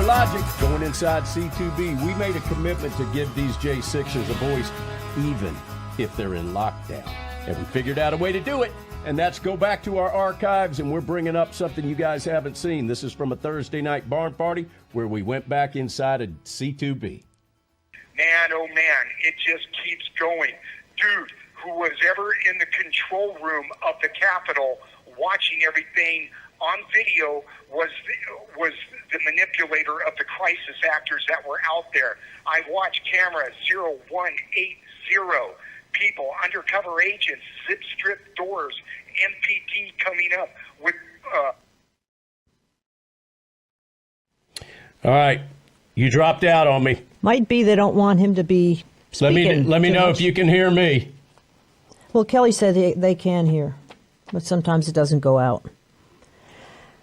Cowboy Logic going inside C2B. We made a commitment to give these J6ers a voice, even if they're in lockdown. And we figured out a way to do it, and that's go back to our archives, and we're bringing up something you guys haven't seen. This is from a Thursday night barn party where we went back inside a C2B. Man, oh man, it just keeps going. Dude, who was ever in the control room of the Capitol watching everything on video was the manipulator of the crisis actors that were out there. I watched camera 0180, people, undercover agents, zip strip doors, MPD coming up with... All right, you dropped out on me. Might be they don't want him to be speaking. Let me know much. if you can hear me. Well, Kelly said they can hear, but sometimes it doesn't go out.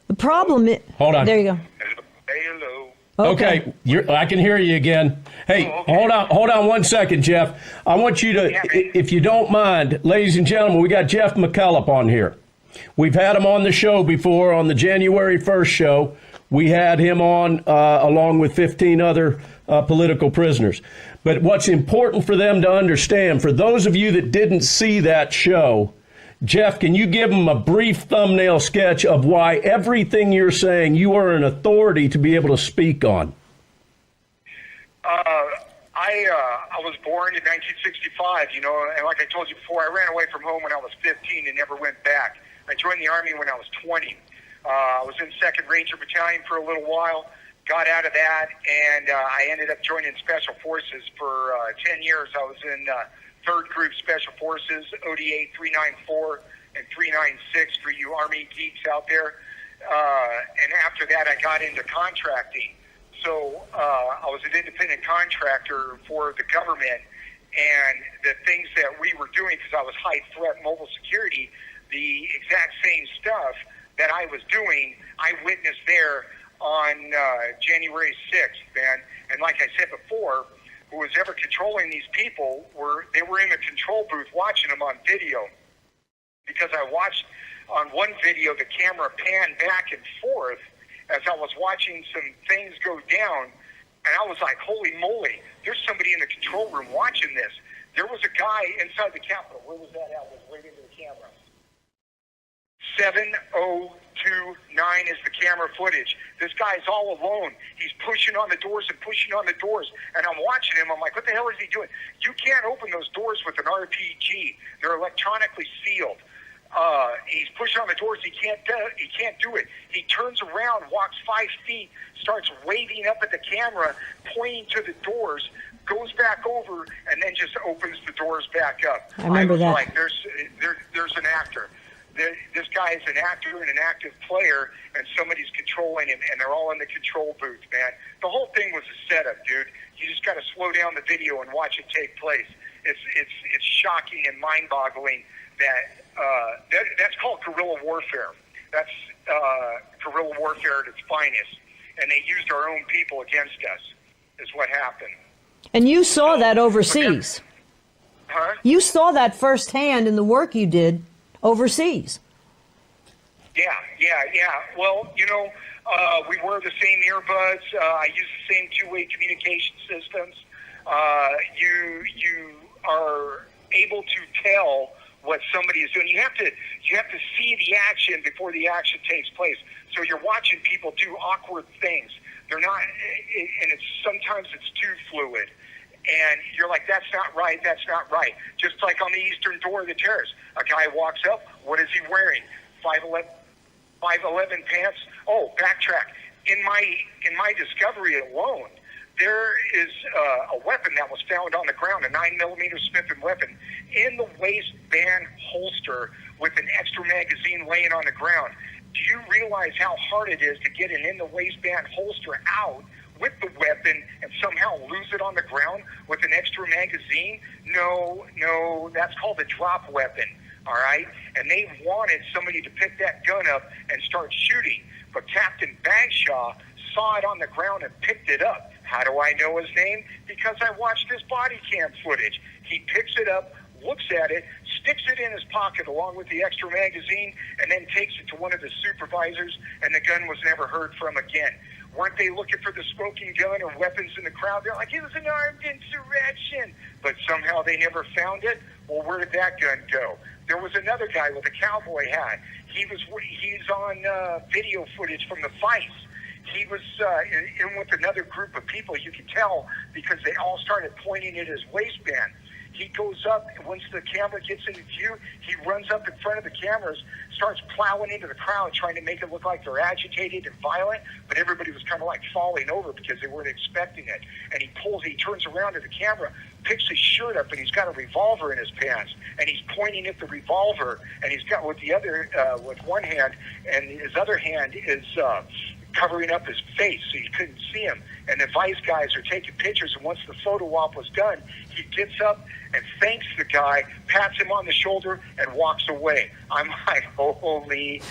The problem is... Hold on. There you go. Hello. Okay, I can hear you again. Hey, okay. Hold on 1 second, Jeff. I want you to, if you don't mind, ladies and gentlemen, we got Jeff McCullough on here. We've had him on the show before, on the January 1st show. We had him on along with 15 other political prisoners. But what's important for them to understand, for those of you that didn't see that show, Jeff, can you give them a brief thumbnail sketch of why everything you're saying you are an authority to be able to speak on? I was born in 1965, and like I told you before, I ran away from home when I was 15 and never went back. I joined the Army when I was 20. I was in 2nd Ranger Battalion for a little while, got out of that, and I ended up joining Special Forces for 10 years. I was in 3rd Group Special Forces, ODA 394 and 396 for you Army geeks out there. And after that, I got into contracting. So I was an independent contractor for the government, and the things that we were doing, because I was high threat mobile security, the exact same stuff that I was doing, I witnessed there on January 6th, man. And like I said before, who was ever controlling these people were in the control booth watching them on video. Because I watched on one video the camera pan back and forth as I was watching some things go down, and I was like, holy moly, there's somebody in the control room watching this. There was a guy inside the Capitol. Where was that at? Was right into the camera. 7029 is the camera footage. This guy's all alone. He's pushing on the doors and pushing on the doors. And I'm watching him. I'm like, what the hell is he doing? You can't open those doors with an RPG. They're electronically sealed. He's pushing on the doors. He can't do it. He turns around, walks 5 feet, starts waving up at the camera, pointing to the doors, goes back over, and then just opens the doors back up. I remember that. Like, there's an actor. This guy is an actor and an active player, and somebody's controlling him, and they're all in the control booth, man. The whole thing was a setup, dude. You just got to slow down the video and watch it take place. It's shocking and mind-boggling that's called guerrilla warfare. That's guerrilla warfare at its finest, and they used our own people against us. Is what happened. And you saw that overseas. Huh? You saw that firsthand in the work you did overseas. Yeah. Well, we wear the same earbuds. I use the same two-way communication systems. You are able to tell what somebody is doing. You have to see the action before the action takes place. So you're watching people do awkward things. They're not, and sometimes it's too fluid. And you're like, that's not right. Just like on the eastern door of the terrace, a guy walks up. What is he wearing? 5'11" pants. Oh, backtrack. In my discovery alone, there is a weapon that was found on the ground, a 9mm Smith & Wesson, in the waistband holster with an extra magazine laying on the ground. Do you realize how hard it is to get an in the waistband holster out with the weapon and somehow lose it on the ground with an extra magazine? No, that's called a drop weapon, all right? And they wanted somebody to pick that gun up and start shooting. But Captain Bagshaw saw it on the ground and picked it up. How do I know his name? Because I watched his body cam footage. He picks it up, looks at it, sticks it in his pocket along with the extra magazine, and then takes it to one of the supervisors, and the gun was never heard from again. Weren't they looking for the smoking gun or weapons in the crowd? They're like, it was an armed insurrection. But somehow they never found it. Well, where did that gun go? There was another guy with a cowboy hat. He's on video footage from the fights. He was in with another group of people. You could tell because they all started pointing at his waistband. He goes up, and once the camera gets into view, he runs up in front of the cameras, starts plowing into the crowd, trying to make it look like they're agitated and violent, but everybody was kind of like falling over because they weren't expecting it. And he turns around to the camera, picks his shirt up, and he's got a revolver in his pants, and he's pointing at the revolver, and he's got with one hand, and his other hand is covering up his face so you couldn't see him. And the vice guys are taking pictures, and once the photo op was done, he gets up and thanks the guy, pats him on the shoulder, and walks away. I'm like, holy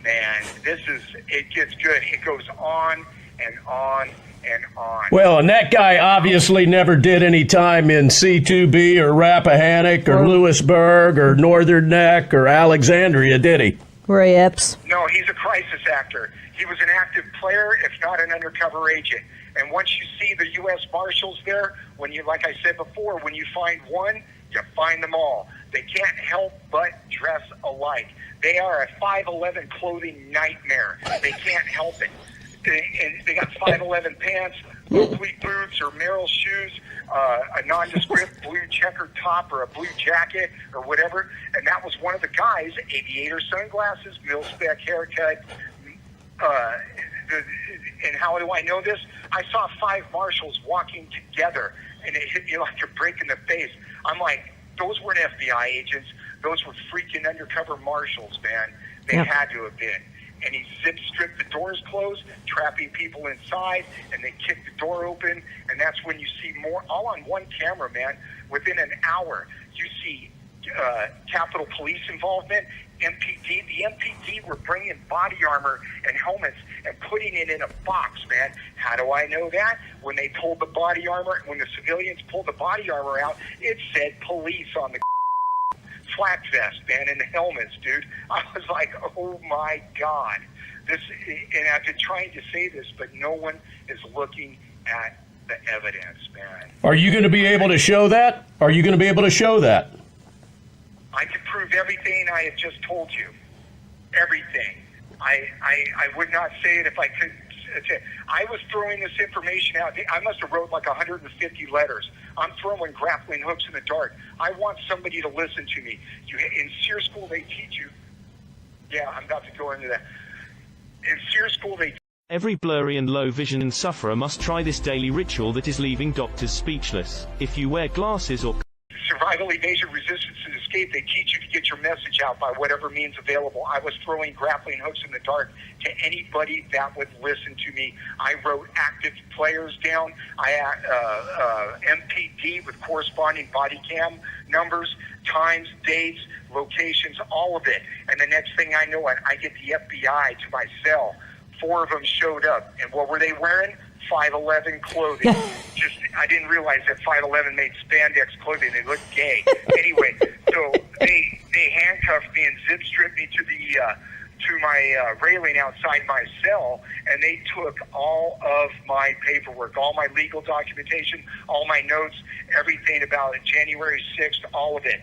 man, it gets good. It goes on and on and on. Well, and that guy obviously never did any time in C2B or Rappahannock or Lewisburg or Northern Neck or Alexandria, did he? Ray Epps. No, he's a crisis actor. He was an active player, if not an undercover agent. And once you see the U.S. Marshals there, like I said before, when you find one, you find them all. They can't help but dress alike. They are a 5'11" clothing nightmare. They can't help it. They got 5'11" pants, Oakley boots or Merrill shoes, a nondescript blue checkered top or a blue jacket or whatever. And that was one of the guys, aviator sunglasses, mil-spec haircut. And how do I know this? I saw 5 marshals walking together, and it hit me like a brick in the face. I'm like, those weren't FBI agents. Those were freaking undercover marshals, man. They had to have been. And he zip-stripped the doors closed, trapping people inside, and they kicked the door open, and that's when you see more, all on one camera, man. Within an hour, you see Capitol Police involvement, MPD. The MPD were bringing body armor and helmets and putting it in a box, man. How do I know that? When they pulled the body armor, when the civilians pulled the body armor out, it said police on the flak vest, man, and the helmets, dude. I was like, oh my God. And I've been trying to say this, but no one is looking at the evidence, man. Are you going to be able to show that? Are you going to be able to show that? I can prove everything I have just told you. Everything. I would not say it if I could. I was throwing this information out. I must have wrote like 150 letters. I'm throwing grappling hooks in the dark. I want somebody to listen to me. In SEER school, they teach you. Yeah, I'm about to go into that. In SEER school, they. Every blurry and low vision sufferer must try this daily ritual that is leaving doctors speechless. If you wear glasses or survival, evasion, resistance, and escape, they teach you to get your message out by whatever means available. I was throwing grappling hooks in the dark to anybody that would listen to me. I wrote active players down. MPD with corresponding body cam numbers, times, dates, locations, all of it. And the next thing I know, I get the FBI to my cell. 4 of them showed up. And what were they wearing? 5'11" clothing. I didn't realize that 5'11" made spandex clothing. They looked gay. Anyway, so they handcuffed me and zip stripped me to my railing outside my cell, and they took all of my paperwork, all my legal documentation, all my notes, everything about it, January 6th, all of it.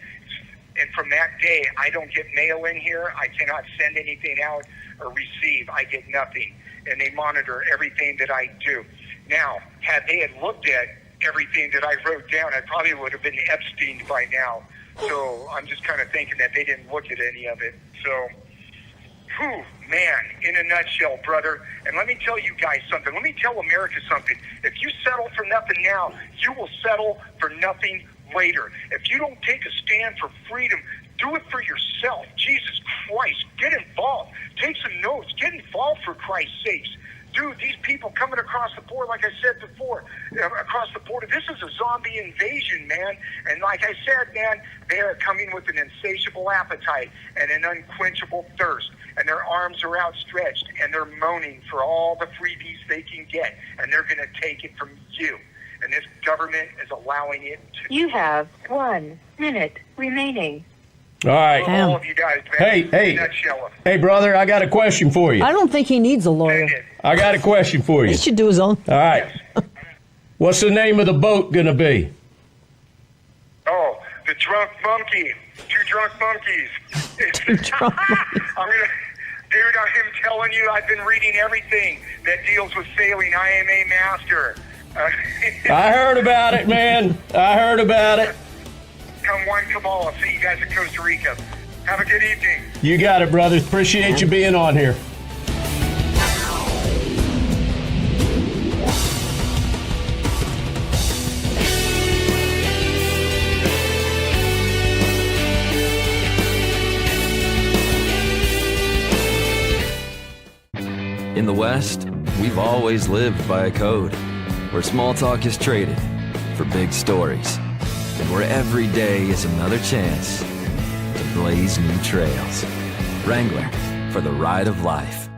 And from that day, I don't get mail in here. I cannot send anything out or receive. I get nothing. And they monitor everything that I do. Now, had they had looked at everything that I wrote down, I probably would have been Epsteined by now. So I'm just kind of thinking that they didn't look at any of it. So, man, in a nutshell, brother. And let me tell you guys something. Let me tell America something. If you settle for nothing now, you will settle for nothing later. If you don't take a stand for freedom, do it for yourself. Jesus Christ, get involved. Take some notes. Get involved for Christ's sakes. Dude, these people coming across the border, like I said before, across the border, this is a zombie invasion, man. And like I said, man, they are coming with an insatiable appetite and an unquenchable thirst. And their arms are outstretched, and they're moaning for all the freebies they can get. And they're going to take it from you. And this government is allowing it to. You have 1 minute remaining. All right. All of you guys, man. Hey. Nutshell. Hey, brother, I got a question for you. I don't think he needs a lawyer. Dang it. I got a question for you. He should do his own. All right. What's the name of the boat going to be? Oh, the drunk monkey. Two drunk monkeys. Two drunk monkeys. Dude, I am telling you, I've been reading everything that deals with sailing. I am a master. I heard about it, man. I heard about it. Come one, come all. I'll see you guys in Costa Rica. Have a good evening. You got it, brother. Appreciate you being on here. In the West, we've always lived by a code where small talk is traded for big stories, and where every day is another chance to blaze new trails. Wrangler, for the ride of life.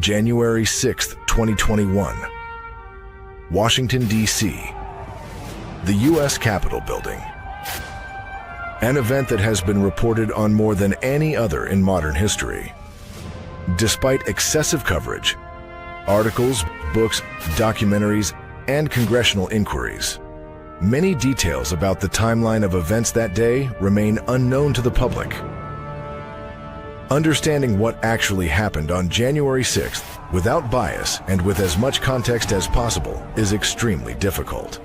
January 6th, 2021. Washington, D.C. The U.S. Capitol Building. An event that has been reported on more than any other in modern history. Despite excessive coverage, articles, books, documentaries, and congressional inquiries, many details about the timeline of events that day remain unknown to the public. Understanding what actually happened on January 6th without bias and with as much context as possible is extremely difficult.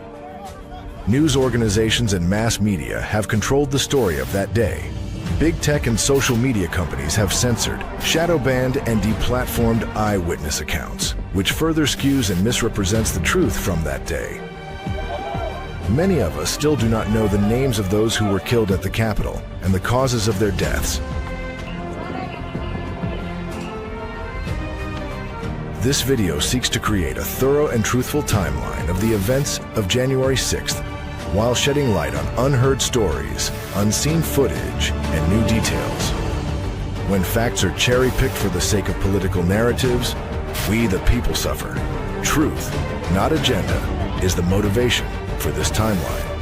News organizations and mass media have controlled the story of that day. Big tech and social media companies have censored, shadow banned, and deplatformed eyewitness accounts, which further skews and misrepresents the truth from that day. Many of us still do not know the names of those who were killed at the Capitol and the causes of their deaths. This video seeks to create a thorough and truthful timeline of the events of January 6th, while shedding light on unheard stories, unseen footage, and new details. When facts are cherry-picked for the sake of political narratives, we the people suffer. Truth, not agenda, is the motivation for this timeline.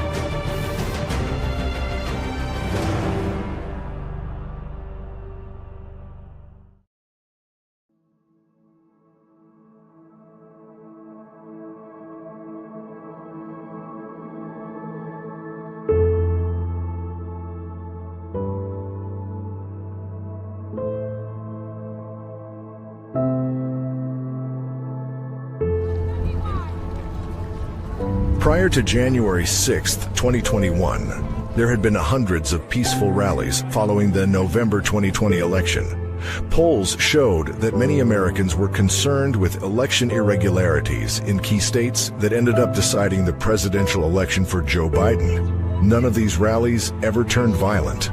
Prior to January 6th, 2021, there had been hundreds of peaceful rallies following the November 2020 election. Polls showed that many Americans were concerned with election irregularities in key states that ended up deciding the presidential election for Joe Biden. None of these rallies ever turned violent.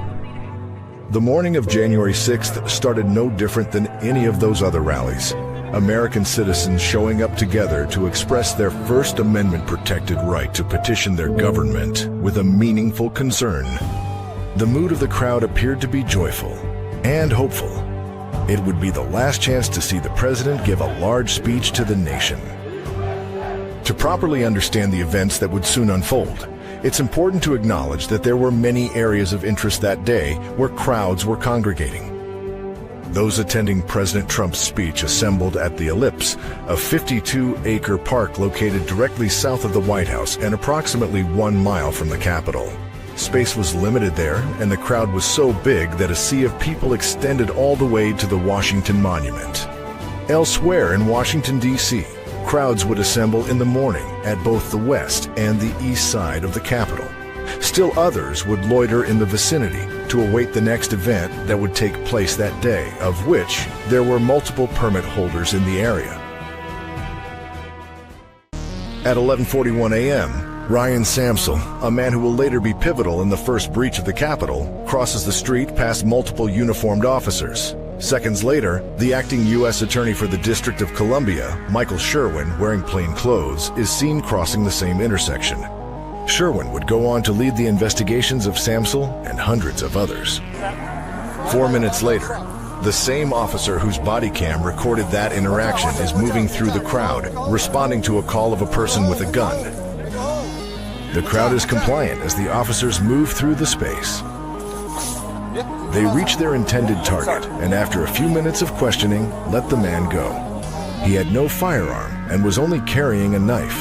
The morning of January 6th started no different than any of those other rallies. American citizens showing up together to express their First Amendment-protected right to petition their government with a meaningful concern. The mood of the crowd appeared to be joyful and hopeful. It would be the last chance to see the president give a large speech to the nation. To properly understand the events that would soon unfold, it's important to acknowledge that there were many areas of interest that day where crowds were congregating. Those attending President Trump's speech assembled at the Ellipse, a 52-acre park located directly south of the White House and approximately 1 mile from the Capitol. Space was limited there, and the crowd was so big that a sea of people extended all the way to the Washington Monument. Elsewhere in Washington, D.C., crowds would assemble in the morning at both the west and the east side of the Capitol. Still others would loiter in the vicinity to await the next event that would take place that day, of which there were multiple permit holders in the area. At 11:41 a.m., Ryan Samsel, a man who will later be pivotal in the first breach of the Capitol, crosses the street past multiple uniformed officers. Seconds later, the acting U.S. Attorney for the District of Columbia, Michael Sherwin, wearing plain clothes, is seen crossing the same intersection. Sherwin would go on to lead the investigations of Samsel and hundreds of others. 4 minutes later, the same officer whose body cam recorded that interaction is moving through the crowd, responding to a call of a person with a gun. The crowd is compliant as the officers move through the space. They reach their intended target, and after a few minutes of questioning, let the man go. He had no firearm and was only carrying a knife.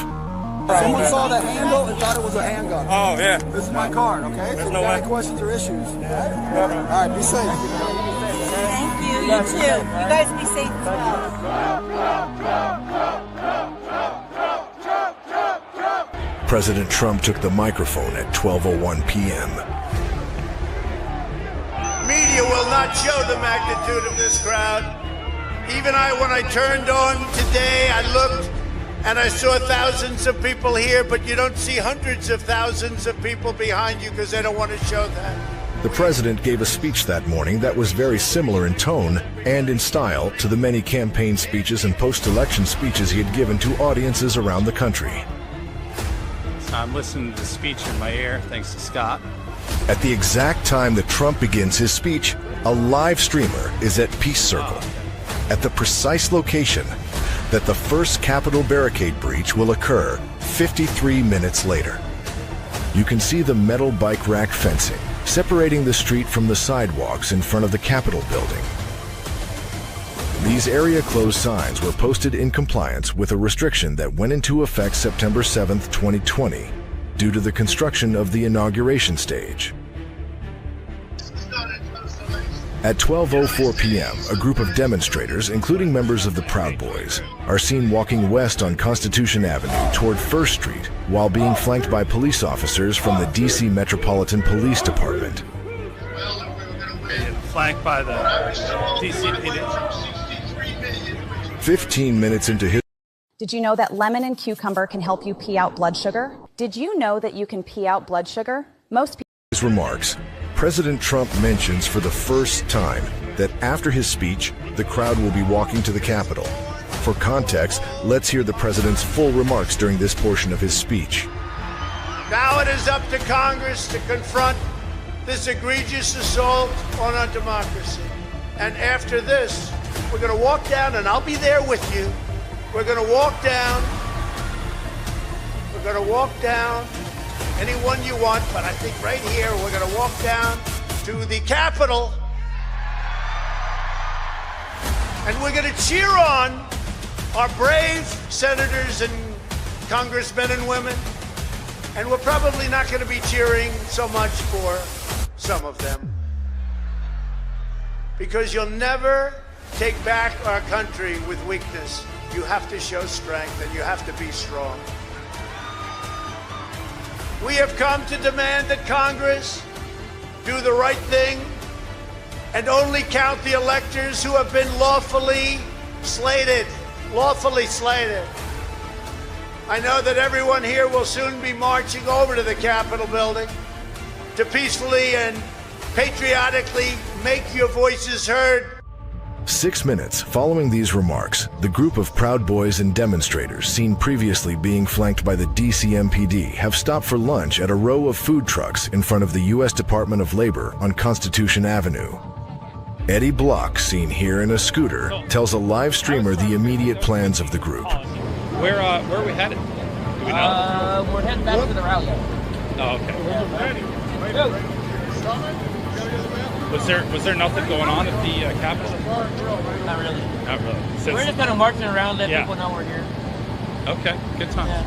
Someone saw the handle and thought it was a handgun. Oh, yeah. This is my card, okay? So if you got any questions or issues. All right, be safe. Thank you. You too. You guys be safe as well. President Trump took the microphone at 12:01 p.m. Media will not show the magnitude of this crowd. Even when I turned on today, I looked and I saw thousands of people here, but you don't see hundreds of thousands of people behind you because they don't want to show that. The president gave a speech that morning that was very similar in tone and in style to the many campaign speeches and post-election speeches he had given to audiences around the country. I'm listening to the speech in my ear, thanks to Scott. At the exact time that Trump begins his speech, a live streamer is at Peace Circle, at the precise location that the first Capitol barricade breach will occur 53 minutes later. You can see the metal bike rack fencing separating the street from the sidewalks in front of the Capitol building. These area closed signs were posted in compliance with a restriction that went into effect September 7, 2020, due to the construction of the inauguration stage. At 12:04 p.m., a group of demonstrators, including members of the Proud Boys, are seen walking west on Constitution Avenue toward First Street while being flanked by police officers from the D.C. Metropolitan Police Department. Flanked by the DCPD. 15 minutes into his... Did you know that lemon and cucumber can help you pee out blood sugar? Did you know that you can pee out blood sugar? Most people... His remarks, President Trump mentions for the first time that after his speech, the crowd will be walking to the Capitol. For context, let's hear the president's full remarks during this portion of his speech. Now it is up to Congress to confront this egregious assault on our democracy. And after this, we're going to walk down, and I'll be there with you. We're going to walk down. We're going to walk down anyone you want, but I think right here we're going to walk down to the Capitol. And we're going to cheer on our brave senators and congressmen and women. And we're probably not going to be cheering so much for some of them. Because you'll never take back our country with weakness. You have to show strength and you have to be strong. We have come to demand that Congress do the right thing and only count the electors who have been lawfully slated. Lawfully slated. I know that everyone here will soon be marching over to the Capitol building to peacefully and patriotically make your voices heard. 6 minutes following these remarks, the group of Proud Boys and demonstrators seen previously being flanked by the DC MPD have stopped for lunch at a row of food trucks in front of the U.S. Department of Labor on Constitution Avenue. Eddie Block, seen here in a scooter, tells a live streamer the immediate plans of the group. Where are we headed? Do we know? We're heading back to the rally. Oh, okay. Was there nothing going on at the Capitol? Not really. Not really. We're just kind of marching around, letting people know we're here. Okay, good time. Yeah.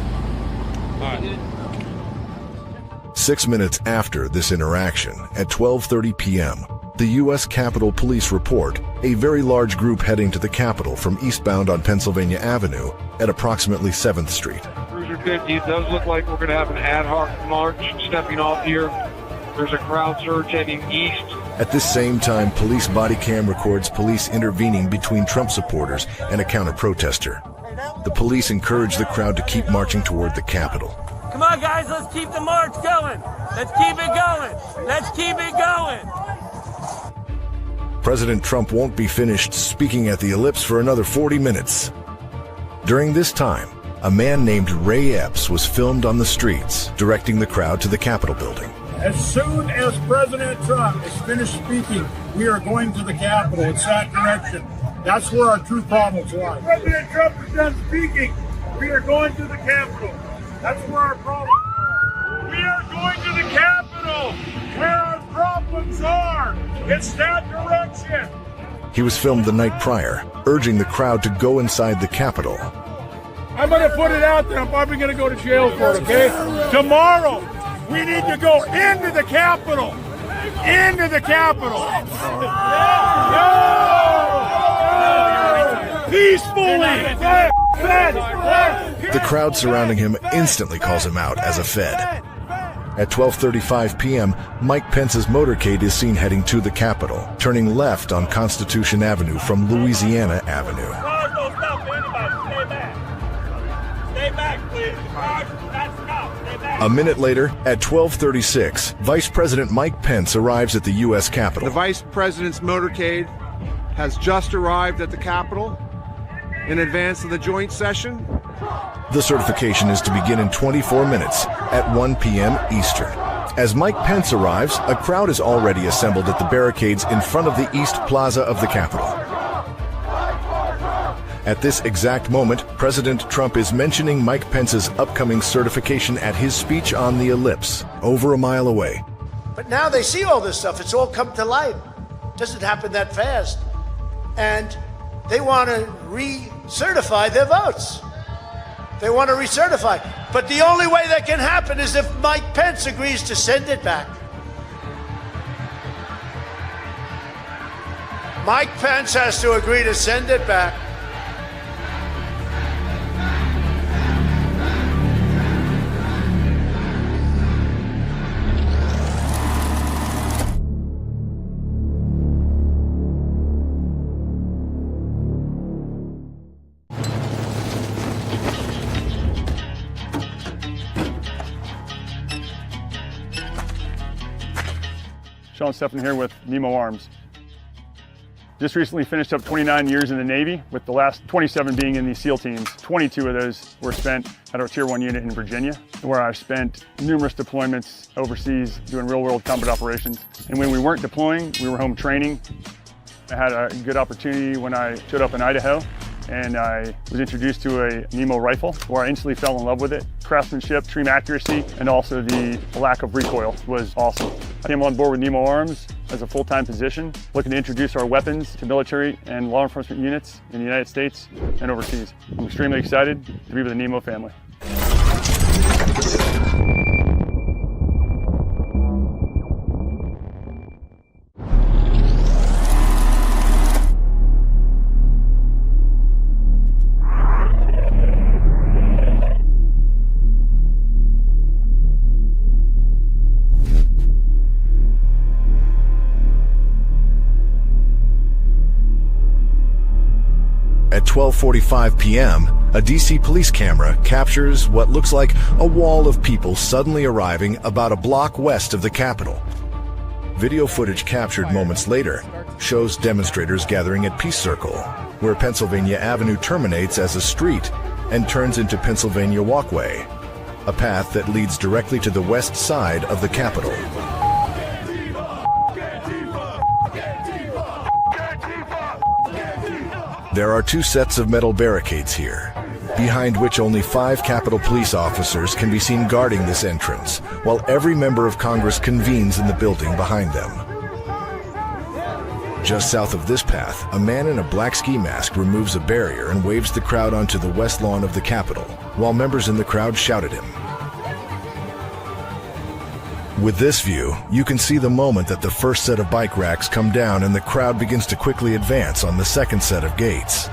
All right. 6 minutes after this interaction, at 12:30 p.m., the U.S. Capitol Police report a very large group heading to the Capitol from eastbound on Pennsylvania Avenue at approximately 7th Street. Cruiser 50, it does look like we're going to have an ad hoc march stepping off here. There's a crowd surge heading east. At this same time, police body cam records police intervening between Trump supporters and a counter-protester. The police encourage the crowd to keep marching toward the Capitol. Come on, guys, let's keep the march going. Let's keep it going. Let's keep it going. President Trump won't be finished speaking at the Ellipse for another 40 minutes. During this time, a man named Ray Epps was filmed on the streets, directing the crowd to the Capitol building. As soon as President Trump is finished speaking, we are going to the Capitol. It's that direction. That's where our true problems lie. President Trump is done speaking. We are going to the Capitol. That's where our problems are. We are going to the Capitol, where our problems are. It's that direction. He was filmed the night prior, urging the crowd to go inside the Capitol. I'm going to put it out there. I'm probably going to go to jail for it, okay? Tomorrow, we need to go into the Capitol. Into the Capitol. Peacefully. The crowd surrounding him instantly calls him out as a Fed. At 12:35 p.m., Mike Pence's motorcade is seen heading to the Capitol, turning left on Constitution Avenue from Louisiana Avenue. Stay back, please. A minute later, at 12:36, Vice President Mike Pence arrives at the U.S. Capitol. The Vice President's motorcade has just arrived at the Capitol in advance of the joint session. The certification is to begin in 24 minutes at 1 p.m. Eastern. As Mike Pence arrives, a crowd is already assembled at the barricades in front of the East Plaza of the Capitol. At this exact moment, President Trump is mentioning Mike Pence's upcoming certification at his speech on the Ellipse, over a mile away. But now they see all this stuff. It's all come to light. It doesn't happen that fast. And they want to recertify their votes. They want to recertify. But the only way that can happen is if Mike Pence agrees to send it back. Mike Pence has to agree to send it back. Sean Stephan here with Nemo Arms. Just recently finished up 29 years in the Navy, with the last 27 being in the SEAL teams. 22 of those were spent at our Tier 1 unit in Virginia, where I've spent numerous deployments overseas doing real-world combat operations. And when we weren't deploying, we were home training. I had a good opportunity when I showed up in Idaho, and I was introduced to a Nemo rifle, where I instantly fell in love with it. Craftsmanship, extreme accuracy, and also the lack of recoil was awesome. I came on board with Nemo Arms as a full-time position, looking to introduce our weapons to military and law enforcement units in the United States and overseas. I'm extremely excited to be with the Nemo family. At 12:45 p.m., a DC police camera captures what looks like a wall of people suddenly arriving about a block west of the Capitol. Video footage captured moments later shows demonstrators gathering at Peace Circle, where Pennsylvania Avenue terminates as a street and turns into Pennsylvania Walkway, a path that leads directly to the west side of the Capitol. There are two sets of metal barricades here, behind which only 5 Capitol Police officers can be seen guarding this entrance, while every member of Congress convenes in the building behind them. Just south of this path, a man in a black ski mask removes a barrier and waves the crowd onto the west lawn of the Capitol, while members in the crowd shout at him. With this view, you can see the moment that the first set of bike racks come down and the crowd begins to quickly advance on the second set of gates.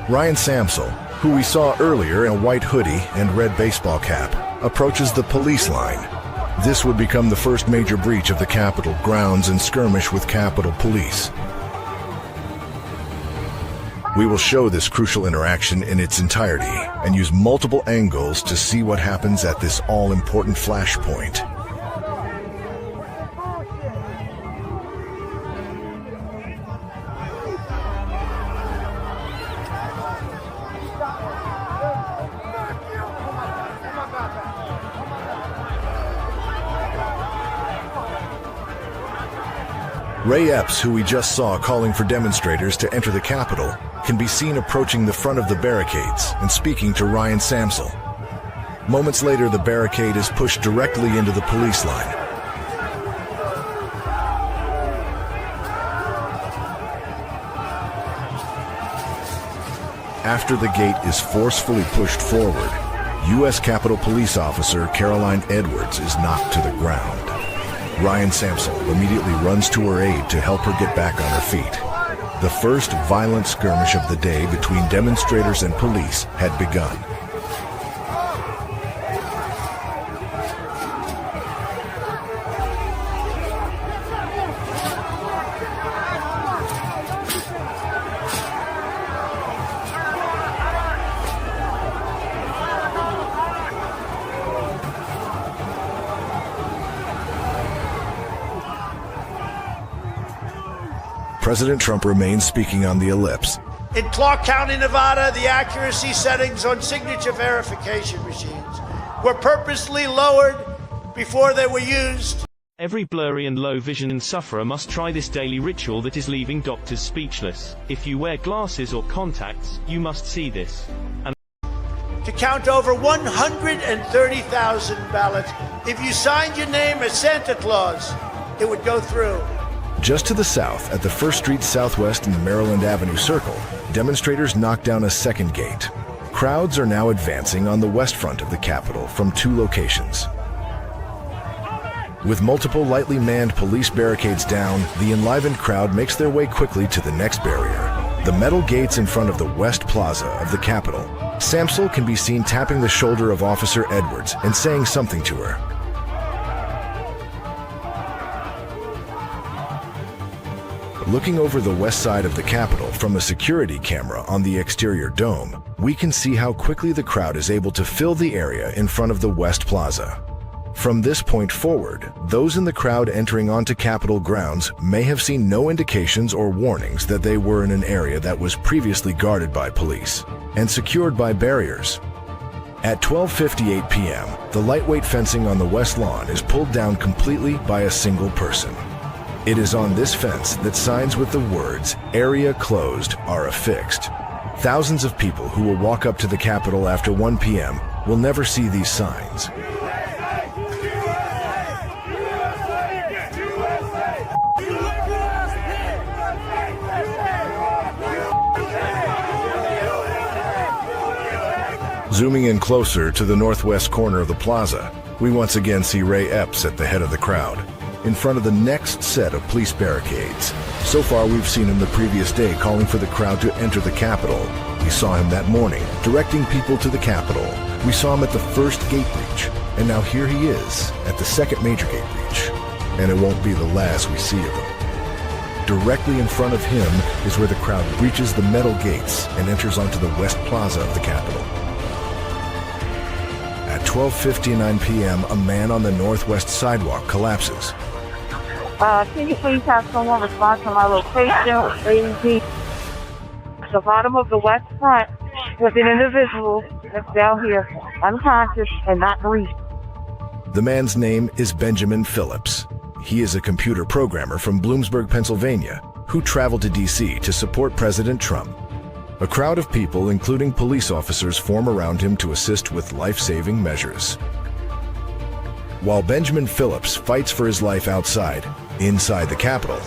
Ryan Samsel, who we saw earlier in a white hoodie and red baseball cap, approaches the police line. This would become the first major breach of the Capitol grounds and skirmish with Capitol Police. We will show this crucial interaction in its entirety and use multiple angles to see what happens at this all-important flashpoint. Ray Epps, who we just saw calling for demonstrators to enter the Capitol, can be seen approaching the front of the barricades and speaking to Ryan Samsel. Moments later, the barricade is pushed directly into the police line. After the gate is forcefully pushed forward, U.S. Capitol Police Officer Caroline Edwards is knocked to the ground. Ryan Samsel immediately runs to her aid to help her get back on her feet. The first violent skirmish of the day between demonstrators and police had begun. President Trump remains speaking on the ellipse. In Clark County, Nevada, the accuracy settings on signature verification machines were purposely lowered before they were used. Every blurry and low vision sufferer must try this daily ritual that is leaving doctors speechless. If you wear glasses or contacts, you must see this. And to count over 130,000 ballots. If you signed your name as Santa Claus, it would go through. Just to the south, at the 1st Street Southwest in the Maryland Avenue Circle, demonstrators knocked down a second gate. Crowds are now advancing on the west front of the Capitol from 2 locations. With multiple lightly manned police barricades down, the enlivened crowd makes their way quickly to the next barrier, the metal gates in front of the West Plaza of the Capitol. Samsel can be seen tapping the shoulder of Officer Edwards and saying something to her. Looking over the west side of the Capitol from a security camera on the exterior dome, we can see how quickly the crowd is able to fill the area in front of the West Plaza. From this point forward, those in the crowd entering onto Capitol grounds may have seen no indications or warnings that they were in an area that was previously guarded by police and secured by barriers. At 12:58 p.m., the lightweight fencing on the west lawn is pulled down completely by a single person. It is on this fence that signs with the words, "Area closed," are affixed. Thousands of people who will walk up to the Capitol after 1 p.m. will never see these signs. Zooming in closer to the northwest corner of the plaza, we once again see Ray Epps at the head of the crowd, in front of the next set of police barricades. So far, we've seen him the previous day calling for the crowd to enter the Capitol. We saw him that morning, directing people to the Capitol. We saw him at the first gate breach, and now here he is at the second major gate breach. And it won't be the last we see of him. Directly in front of him is where the crowd breaches the metal gates and enters onto the West Plaza of the Capitol. At 12:59 p.m., a man on the northwest sidewalk collapses. Can you please have someone respond to my location? At the bottom of the west front, with an individual that's down here, unconscious and not breathing. The man's name is Benjamin Phillips. He is a computer programmer from Bloomsburg, Pennsylvania, who traveled to D.C. to support President Trump. A crowd of people, including police officers, form around him to assist with life-saving measures. While Benjamin Phillips fights for his life outside, inside the Capitol,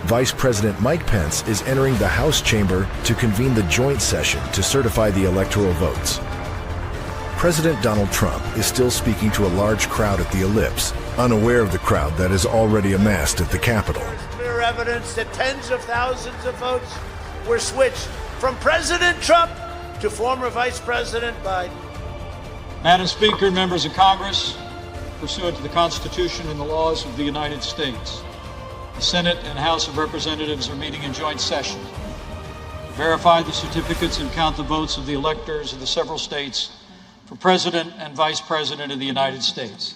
Vice President Mike Pence is entering the House chamber to convene the joint session to certify the electoral votes. President Donald Trump is still speaking to a large crowd at the ellipse, unaware of the crowd that is already amassed at the Capitol. Clear evidence that tens of thousands of votes were switched from President Trump to former Vice President Biden. Madam Speaker, members of Congress, pursuant to the Constitution and the laws of the United States, the Senate and House of Representatives are meeting in joint session. verify the certificates, and count the votes of the electors of the several states for President and Vice President of the United States.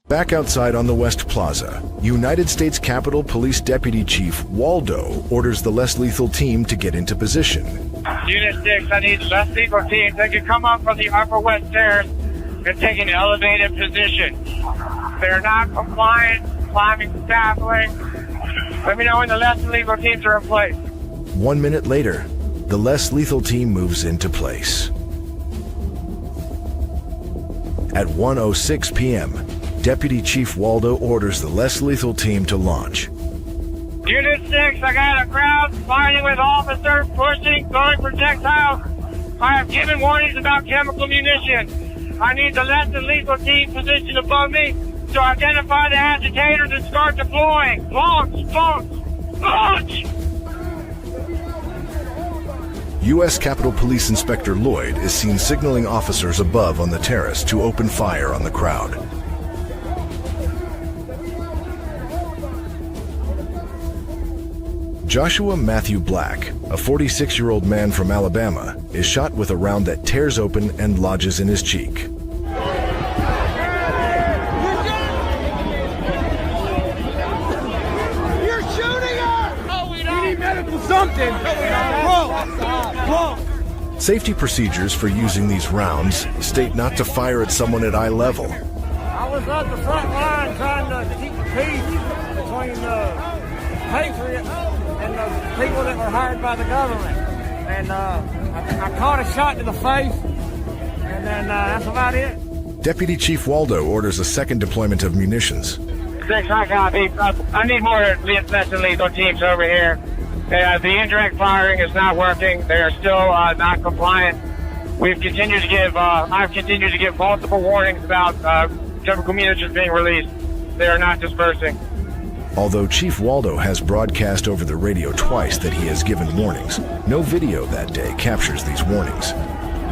Back outside on the West Plaza, United States Capitol Police Deputy Chief Waldo orders the less lethal team to get into position. Unit 6, I need less lethal teams that can come up from the upper west stairs and take an elevated position. They're not compliant, climbing, scaffolding. Let me know when the less lethal teams are in place. 1 minute later, the less lethal team moves into place. At 1:06 p.m., Deputy Chief Waldo orders the less lethal team to launch. Unit 6, I got a crowd fighting with officers, pushing, throwing projectiles. I have given warnings about chemical munitions. I need the less than lethal team positioned above me to identify the agitators and start deploying. Launch! Launch! Launch! U.S. Capitol Police Inspector Lloyd is seen signaling officers above on the terrace to open fire on the crowd. Joshua Matthew Black, a 46-year-old man from Alabama, is shot with a round that tears open and lodges in his cheek. You're shooting us! No, we don't! We need medical something! Whoa! Safety procedures for using these rounds state not to fire at someone at eye level. I was at the front line trying to keep the peace between the Patriots and the people that were hired by the government. And I caught a shot to the face, and then that's about it. Deputy Chief Waldo orders a second deployment of munitions. 6, I copy. I need more less than lethal teams over here. The indirect firing is not working. They are still not compliant. I've continued to give multiple warnings about chemical munitions being released. They are not dispersing. Although Chief Waldo has broadcast over the radio twice that he has given warnings, no video that day captures these warnings.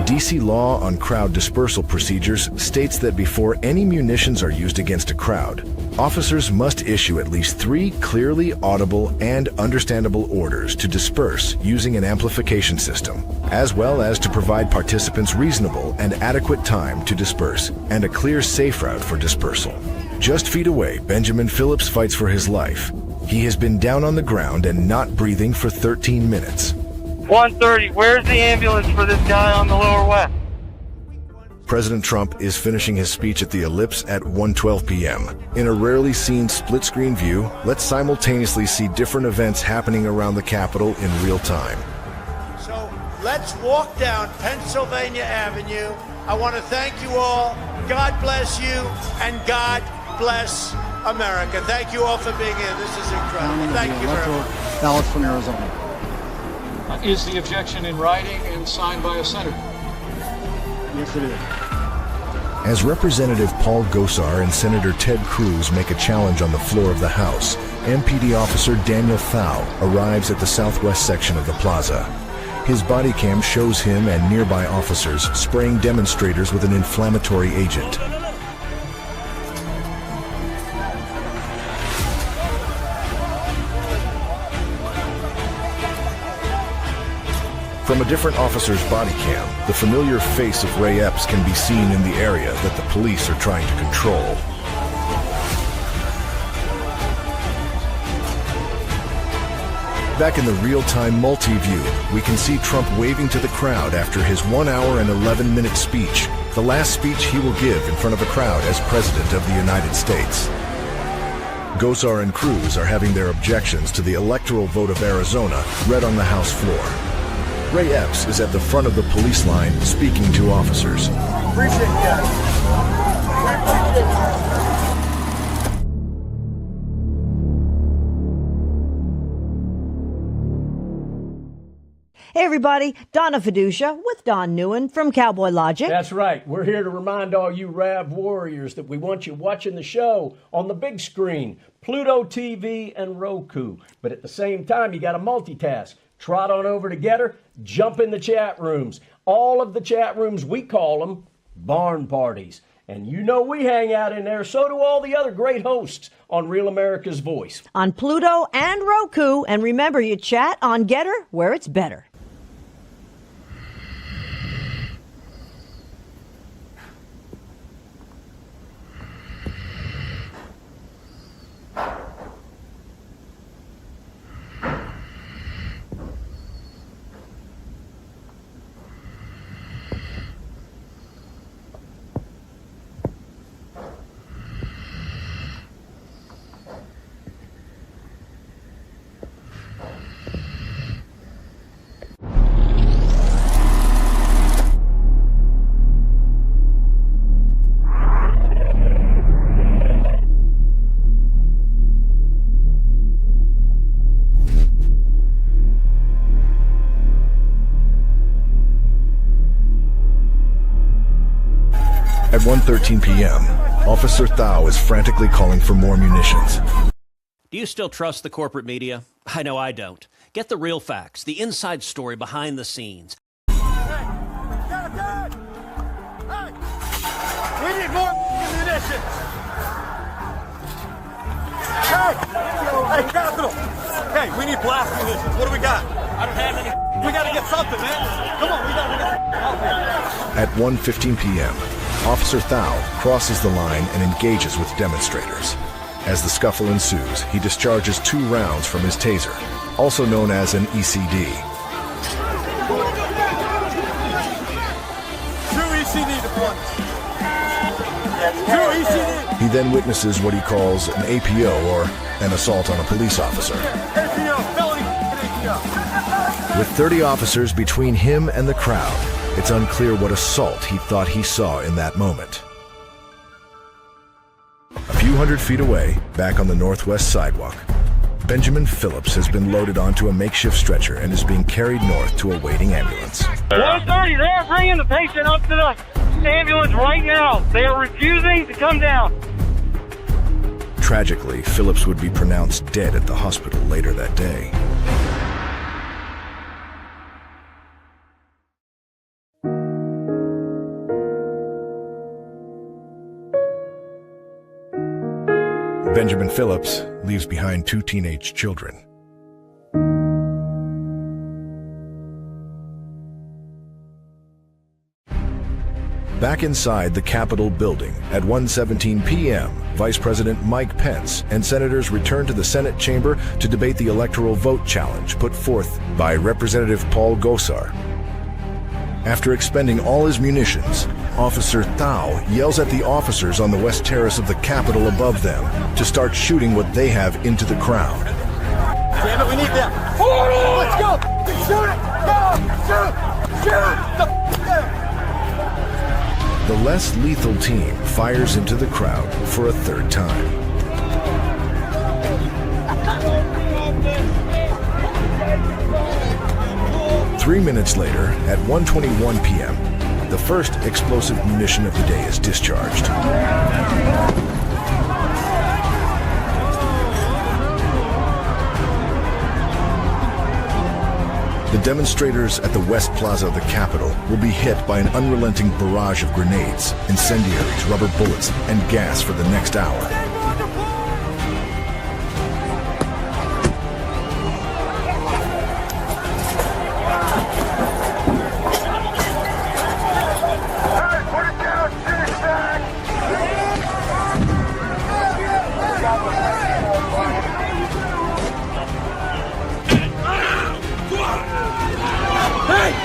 D.C. law on crowd dispersal procedures states that before any munitions are used against a crowd, officers must issue at least 3 clearly audible and understandable orders to disperse using an amplification system, as well as to provide participants reasonable and adequate time to disperse and a clear, safe route for dispersal. Just feet away, Benjamin Phillips fights for his life. He has been down on the ground and not breathing for 13 minutes. 1:30, where's the ambulance for this guy on the lower west? President Trump is finishing his speech at the Ellipse at 1:12 p.m. In a rarely seen split-screen view, let's simultaneously see different events happening around the Capitol in real time. So let's walk down Pennsylvania Avenue. I want to thank you all. God bless you, and God bless America. Thank you all for being here. This is incredible. Thank you very much. Ballots from Arizona. Is the objection in writing and signed by a senator? Yes, it is. As Representative Paul Gosar and Senator Ted Cruz make a challenge on the floor of the House, MPD officer Daniel Thau arrives at the southwest section of the plaza. His body cam shows him and nearby officers spraying demonstrators with an inflammatory agent. From a different officer's body cam, the familiar face of Ray Epps can be seen in the area that the police are trying to control. Back in the real-time multi-view, we can see Trump waving to the crowd after his 1 hour and 11-minute speech, the last speech he will give in front of a crowd as President of the United States. Gosar and Cruz are having their objections to the electoral vote of Arizona read on the House floor. Ray Epps is at the front of the police line speaking to officers. Appreciate it, guys. Hey everybody, Donna Fiducia with Don Newen from Cowboy Logic. That's right. We're here to remind all you RAV warriors that we want you watching the show on the big screen, Pluto TV and Roku. But at the same time, you got to multitask. Trot on over to Getter, jump in the chat rooms. All of the chat rooms, we call them barn parties. And you know we hang out in there, so do all the other great hosts on Real America's Voice. On Pluto and Roku. And remember, you chat on Getter where it's better. At 1:13 p.m., Officer Thao is frantically calling for more munitions. Do you still trust the corporate media? I know I don't. Get the real facts, the inside story behind the scenes. We need more munitions. Hey, Capital. Hey, we need blast munitions. What do we got? I don't have any. We got to get something, man. Come on, we got to get out here. At 1:15 p.m., Officer Thao crosses the line and engages with demonstrators. As the scuffle ensues, he discharges 2 rounds from his taser, also known as an ECD. 2 ECD deployments. 2 ECD. He then witnesses what he calls an APO, or an assault on a police officer. APO, felony APO. With 30 officers between him and the crowd, it's unclear what assault he thought he saw in that moment. A few hundred feet away, back on the northwest sidewalk, Benjamin Phillips has been loaded onto a makeshift stretcher and is being carried north to a waiting ambulance. 1:30, they're bringing the patient up to the ambulance right now. They are refusing to come down. Tragically, Phillips would be pronounced dead at the hospital later that day. Benjamin Phillips leaves behind 2 teenage children. Back inside the Capitol building at 1:17 p.m., Vice President Mike Pence and senators return to the Senate chamber to debate the electoral vote challenge put forth by Representative Paul Gosar. After expending all his munitions, Officer Thao yells at the officers on the west terrace of the Capitol above them to start shooting what they have into the crowd. Damn it, we need them. Let's go. Shoot it. Go. Shoot. Shoot. The less lethal team fires into the crowd for a 3rd time. Three minutes later, at 1:21 p.m., the first explosive munition of the day is discharged. The demonstrators at the West Plaza of the Capitol will be hit by an unrelenting barrage of grenades, incendiaries, rubber bullets, and gas for the next hour.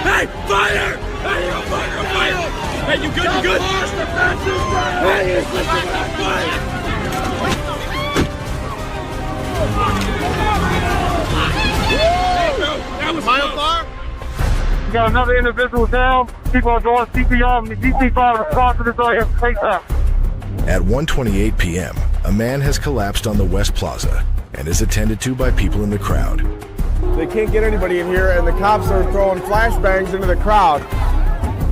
Hey, fire! Hey, you fire! Hey, you good? You good? Hey, you fire! That was my fire. We got another individual down. People are doing CPR and the DC-5 response to this area. Take that. At 1:28 p.m., a man has collapsed on the West Plaza and is attended to by people in the crowd. They can't get anybody in here, and the cops are throwing flashbangs into the crowd.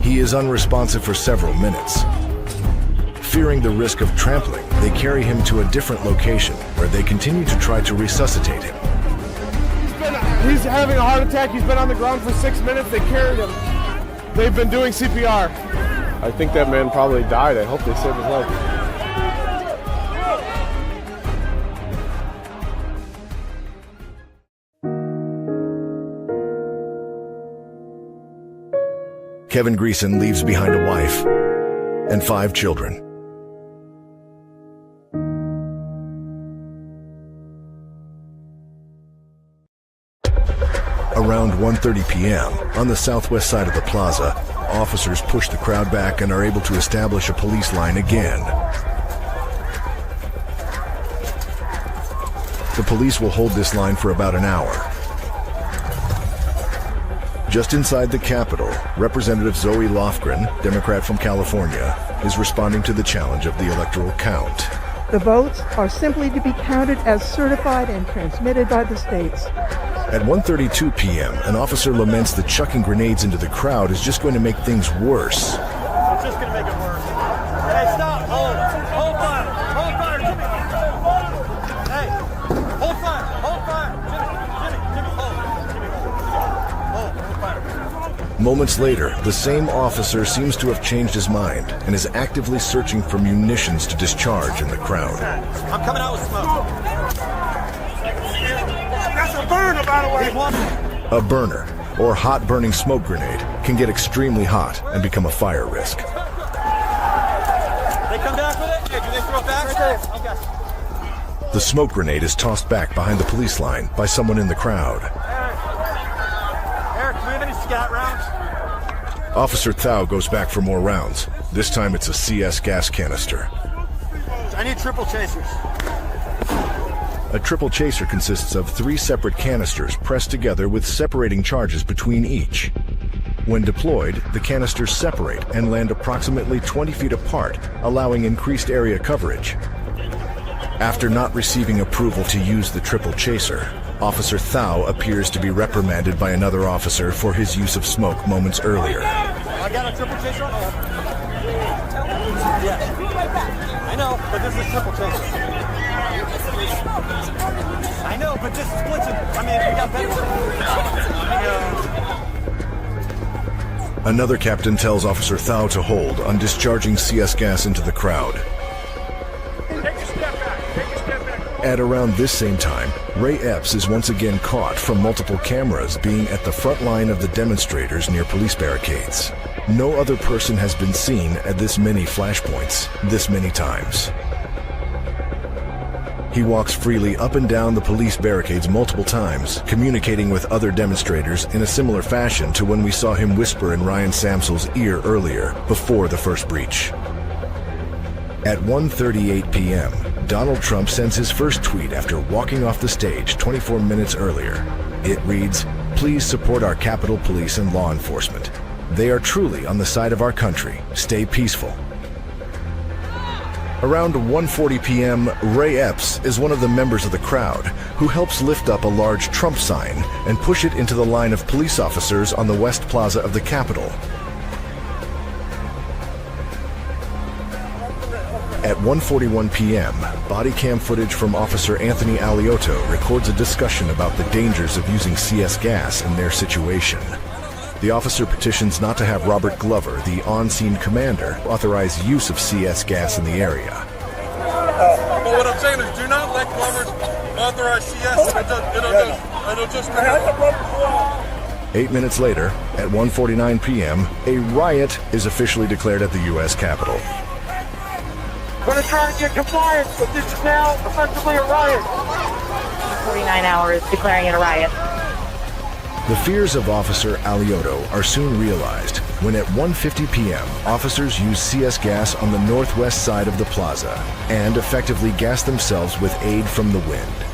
He is unresponsive for several minutes. Fearing the risk of trampling, they carry him to a different location where they continue to try to resuscitate him. He's having a heart attack. He's been on the ground for 6 minutes. They carried him. They've been doing CPR. I think that man probably died. I hope they saved his life. Kevin Greason leaves behind a wife and 5 children. Around 1:30 p.m., on the southwest side of the plaza, officers push the crowd back and are able to establish a police line again. The police will hold this line for about an hour. Just inside the Capitol, Representative Zoe Lofgren, Democrat from California, is responding to the challenge of the electoral count. The votes are simply to be counted as certified and transmitted by the states. At 1:32 p.m., an officer laments that chucking grenades into the crowd is just going to make things worse. It's just going to make it worse. Moments later, the same officer seems to have changed his mind and is actively searching for munitions to discharge in the crowd. I'm coming out with smoke. That's a burner, by the way. A burner, or hot burning smoke grenade, can get extremely hot and become a fire risk. They come back with it? Yeah, do they throw it back? Right there. Okay. The smoke grenade is tossed back behind the police line by someone in the crowd. Eric, do we have any scat rounds? Officer Thao goes back for more rounds. This time it's a CS gas canister. I need triple chasers. A triple chaser consists of 3 separate canisters pressed together with separating charges between each. When deployed, the canisters separate and land approximately 20 feet apart, allowing increased area coverage. After not receiving approval to use the triple chaser, Officer Thao appears to be reprimanded by another officer for his use of smoke moments earlier. I got a triple chaser on hold. Yeah. I know, but this is triple chaser. I know, but this splits it. I mean, we got better. Another captain tells Officer Thao to hold on discharging CS gas into the crowd. At around this same time, Ray Epps is once again caught from multiple cameras being at the front line of the demonstrators near police barricades. No other person has been seen at this many flashpoints, this many times. He walks freely up and down the police barricades multiple times, communicating with other demonstrators in a similar fashion to when we saw him whisper in Ryan Samsel's ear earlier, before the first breach. At 1:38 p.m., Donald Trump sends his first tweet after walking off the stage 24 minutes earlier. It reads, "Please support our Capitol Police and law enforcement. They are truly on the side of our country. Stay peaceful." Around 1:40 p.m., Ray Epps is one of the members of the crowd who helps lift up a large Trump sign and push it into the line of police officers on the West Plaza of the Capitol. At 1:41 p.m., body cam footage from Officer Anthony Aliotto records a discussion about the dangers of using CS gas in their situation. The officer petitions not to have Robert Glover, the on-scene commander, authorize use of CS gas in the area. But what I'm saying is, do not let Glover authorize CS. It'll just 8 minutes later, at 1:49 p.m., a riot is officially declared at the U.S. Capitol. We're going to try to get compliance, but this is now effectively a riot. 49 hours declaring it a riot. The fears of Officer Aliotto are soon realized when at 1:50 p.m. officers use CS gas on the northwest side of the plaza and effectively gas themselves with aid from the wind.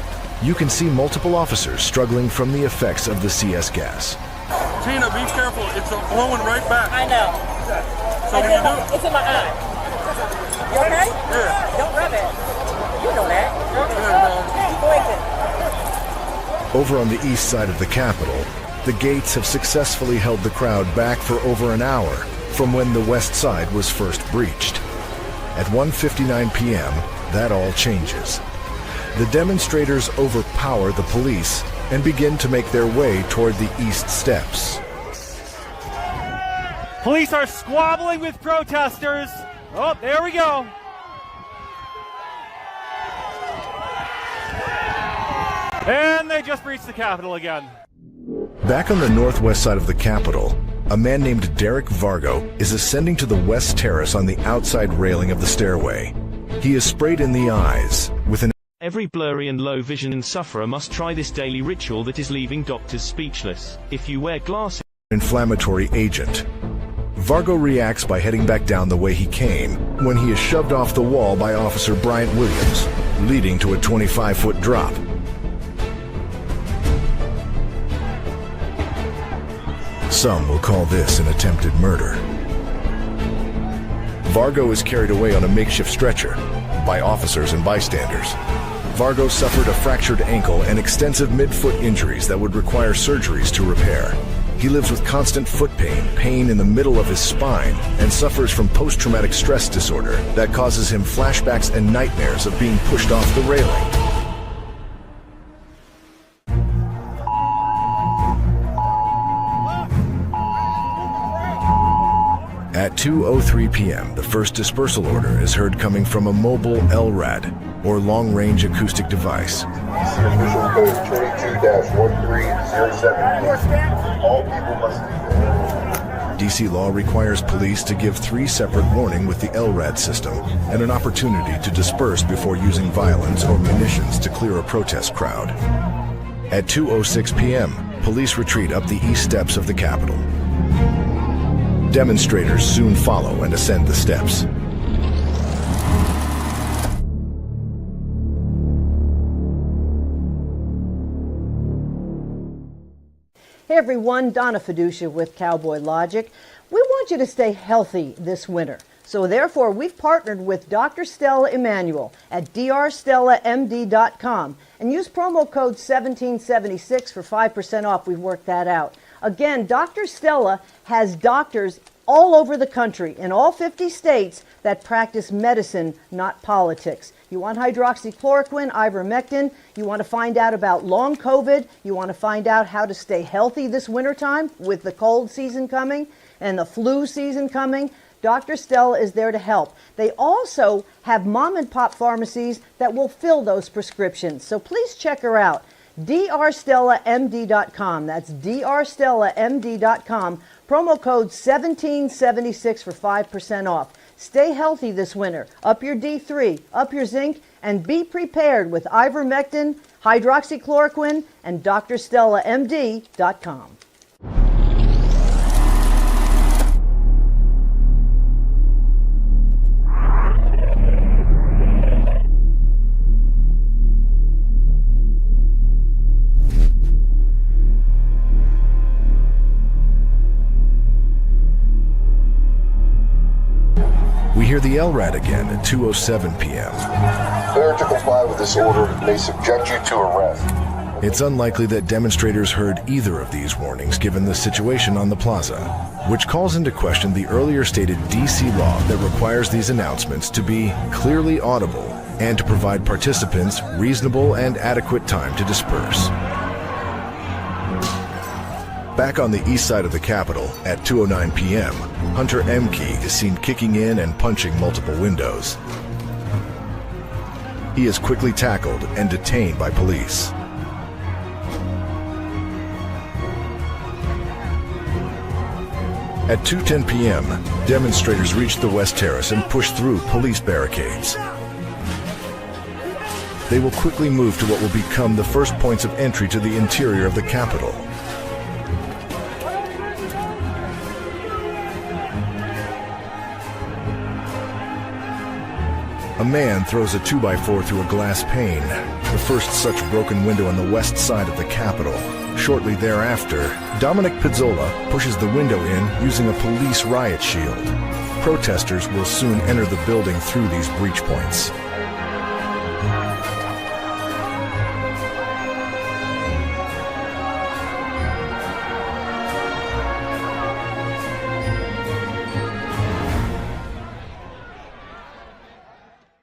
You can see multiple officers struggling from the effects of the CS gas. Tina, be careful. It's blowing right back. I know. So what do you do? It's in my eye. You okay? Yeah. Don't rub it. You know that. Keep blinking. Over on the east side of the Capitol, the gates have successfully held the crowd back for over an hour from when the west side was first breached. At 1:59 p.m., that all changes. The demonstrators overpower the police and begin to make their way toward the east steps. Police are squabbling with protesters. Oh, there we go. And they just breached the Capitol again. Back on the northwest side of the Capitol, a man named Derek Vargo is ascending to the west terrace on the outside railing of the stairway. He is sprayed in the eyes with an Every blurry and low vision sufferer must try this daily ritual that is leaving doctors speechless. If you wear glasses, inflammatory agent. Vargo reacts by heading back down the way he came when he is shoved off the wall by Officer Bryant Williams, leading to a 25-foot drop. Some will call this an attempted murder. Vargo is carried away on a makeshift stretcher by officers and bystanders. Vargo suffered a fractured ankle and extensive mid-foot injuries that would require surgeries to repair. He lives with constant foot pain, pain in the middle of his spine, and suffers from post-traumatic stress disorder that causes him flashbacks and nightmares of being pushed off the railing. At 2:03 p.m., the first dispersal order is heard coming from a mobile LRAD, or long-range acoustic device. Official code 22-1307. All people must leave. DC law requires police to give 3 separate warning with the LRAD system and an opportunity to disperse before using violence or munitions to clear a protest crowd. At 2:06 p.m., police retreat up the east steps of the Capitol. Demonstrators soon follow and ascend the steps. Hey everyone, Donna Fiducia with Cowboy Logic. We want you to stay healthy this winter. So therefore, we've partnered with Dr. Stella Emanuel at drstellamd.com and use promo code 1776 for 5% off. We've worked that out. Again, Dr. Stella has doctors all over the country in all 50 states that practice medicine, not politics. You want hydroxychloroquine, ivermectin, you want to find out about long COVID, you want to find out how to stay healthy this wintertime with the cold season coming and the flu season coming. Dr. Stella is there to help. They also have mom and pop pharmacies that will fill those prescriptions. So please check her out. drstellamd.com. That's drstellamd.com. Promo code 1776 for 5% off. Stay healthy this winter. Up your D3, up your zinc, and be prepared with ivermectin, hydroxychloroquine, and drstellamd.com. We hear the LRAD again at 2:07 p.m. Failure to comply with this order may subject you to arrest. It's unlikely that demonstrators heard either of these warnings given the situation on the plaza, which calls into question the earlier stated DC law that requires these announcements to be clearly audible and to provide participants reasonable and adequate time to disperse. Back on the east side of the Capitol at 2:09 p.m., Hunter Emke is seen kicking in and punching multiple windows. He is quickly tackled and detained by police. At 2:10 p.m., demonstrators reach the West Terrace and push through police barricades. They will quickly move to what will become the first points of entry to the interior of the Capitol. A man throws a 2x4 through a glass pane, the first such broken window on the west side of the Capitol. Shortly thereafter, Dominic Pizzola pushes the window in using a police riot shield. Protesters will soon enter the building through these breach points.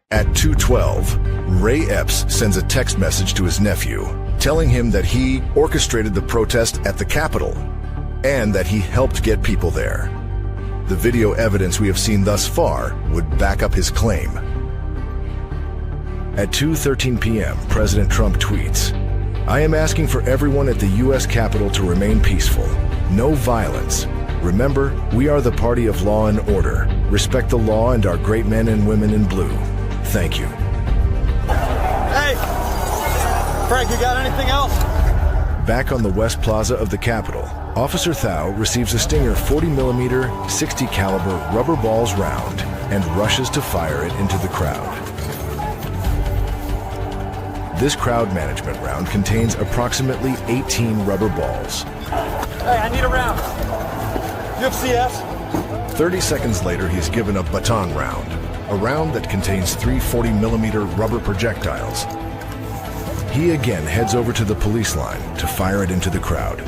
At 2:12, Ray Epps sends a text message to his nephew, telling him that he orchestrated the protest at the Capitol and that he helped get people there. The video evidence we have seen thus far would back up his claim. At 2:13 p.m., President Trump tweets, "I am asking for everyone at the U.S. Capitol to remain peaceful. No violence. Remember, we are the party of law and order. Respect the law and our great men and women in blue. Thank you." Hey! Frank, you got anything else? Back on the West Plaza of the Capitol, Officer Thau receives a Stinger 40mm 60 caliber rubber balls round and rushes to fire it into the crowd. This crowd management round contains approximately 18 rubber balls. Hey, I need a round. You have CS? 30 seconds later, he's given a baton round, a round that contains 3 40mm rubber projectiles. He again heads over to the police line to fire it into the crowd.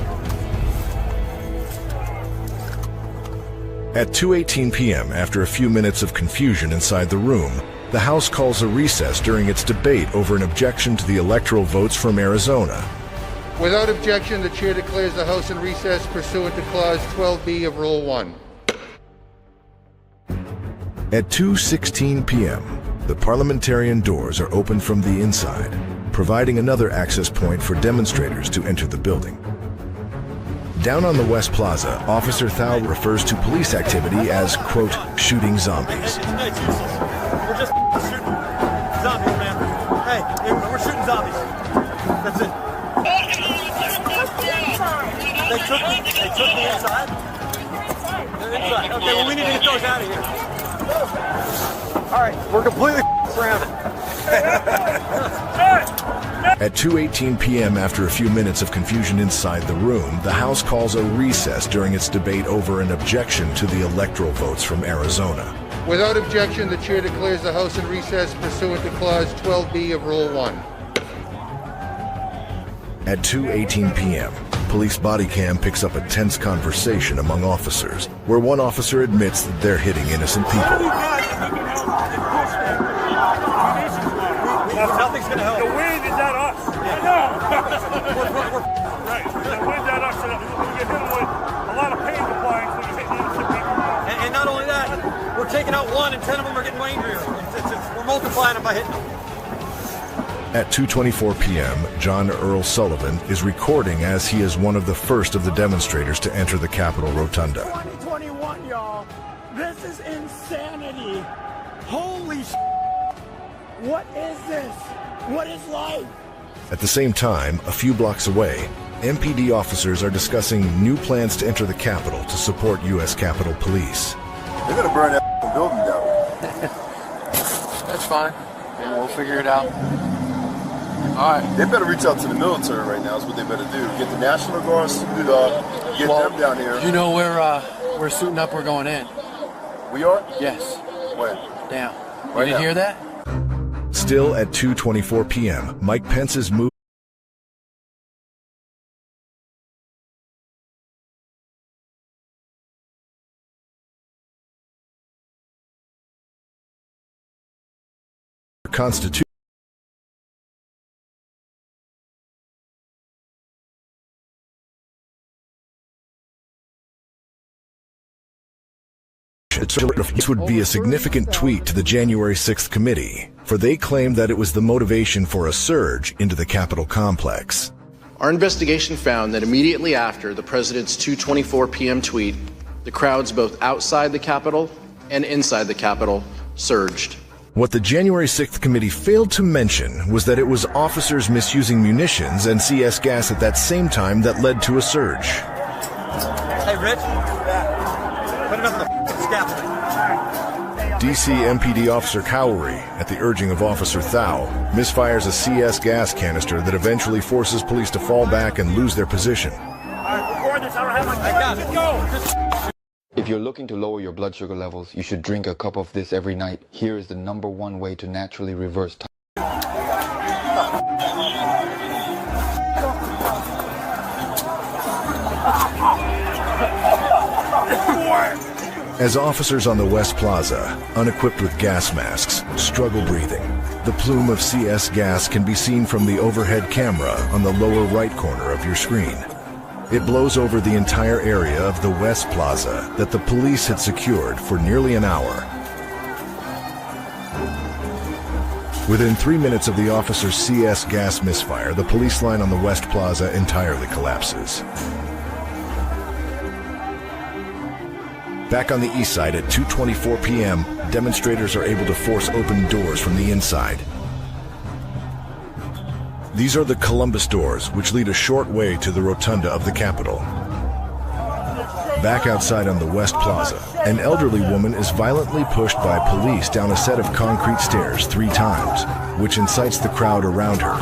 At 2:18 p.m., after a few minutes of confusion inside the room, the House calls a recess during its debate over an objection to the electoral votes from Arizona. Without objection, the chair declares the House in recess pursuant to Clause 12B of Rule 1. At 2:16 p.m., the parliamentarian doors are opened from the inside, providing another access point for demonstrators to enter the building. Down on the West Plaza, Officer Thao refers to police activity as, quote, shooting zombies. We're just shooting zombies, man. Hey, we're shooting zombies. That's it. They took me inside? They're inside. Okay, well, we need to get those out of here. All right, we're completely surrounded. At 2:18 p.m., after a few minutes of confusion inside the room, the House calls a recess during its debate over an objection to the electoral votes from Arizona. Without objection, the chair declares the House in recess pursuant to Clause 12B of Rule 1. At 2:18 p.m., police body cam picks up a tense conversation among officers, where one officer admits that they're hitting innocent people. Nothing's going to help. The wind is at us. I know. Right. The wind's at us. So we get hit with a lot of pain applying when you hit innocent people. And not only that, we're taking out one and 10 of them are getting angrier. We're multiplying them by hitting them. At 2:24 p.m., John Earl Sullivan is recording as he is one of the first of the demonstrators to enter the Capitol Rotunda. 2021, y'all. This is insanity. Holy sh**. What is this? What is life? At the same time, a few blocks away, MPD officers are discussing new plans to enter the Capitol to support U.S. Capitol Police. They're gonna burn that building down. That's fine. We'll figure it out. All right. They better reach out to the military right now. That's what they better do. Get the National Guard suited up. Get them down here. You know we're suiting up. We're going in. We are? Yes. When? Down. Right You didn't hear that? Still at 2:24 p.m., Mike Pence's move Constitution would be a significant tweak to the January 6th committee, for they claimed that it was the motivation for a surge into the Capitol complex. Our investigation found that immediately after the president's 2:24 p.m. tweet, the crowds both outside the Capitol and inside the Capitol surged. What the January 6th committee failed to mention was that it was officers misusing munitions and CS gas at that same time that led to a surge. Hey, Rich. Put it up the scaffolding. DC MPD Officer Cowboy, at the urging of Officer Thao, misfires a CS gas canister that eventually forces police to fall back and lose their position. If you're looking to lower your blood sugar levels, you should drink a cup of this every night. Here is the #1 way to naturally reverse time. As officers on the West Plaza, unequipped with gas masks, struggle breathing, the plume of CS gas can be seen from the overhead camera on the lower right corner of your screen. It blows over the entire area of the West Plaza that the police had secured for nearly an hour. Within 3 minutes of the officer's CS gas misfire, the police line on the West Plaza entirely collapses. Back on the east side at 2:24 p.m., demonstrators are able to force open doors from the inside. These are the Columbus doors, which lead a short way to the rotunda of the Capitol. Back outside on the West Plaza, an elderly woman is violently pushed by police down a set of concrete stairs 3 times, which incites the crowd around her.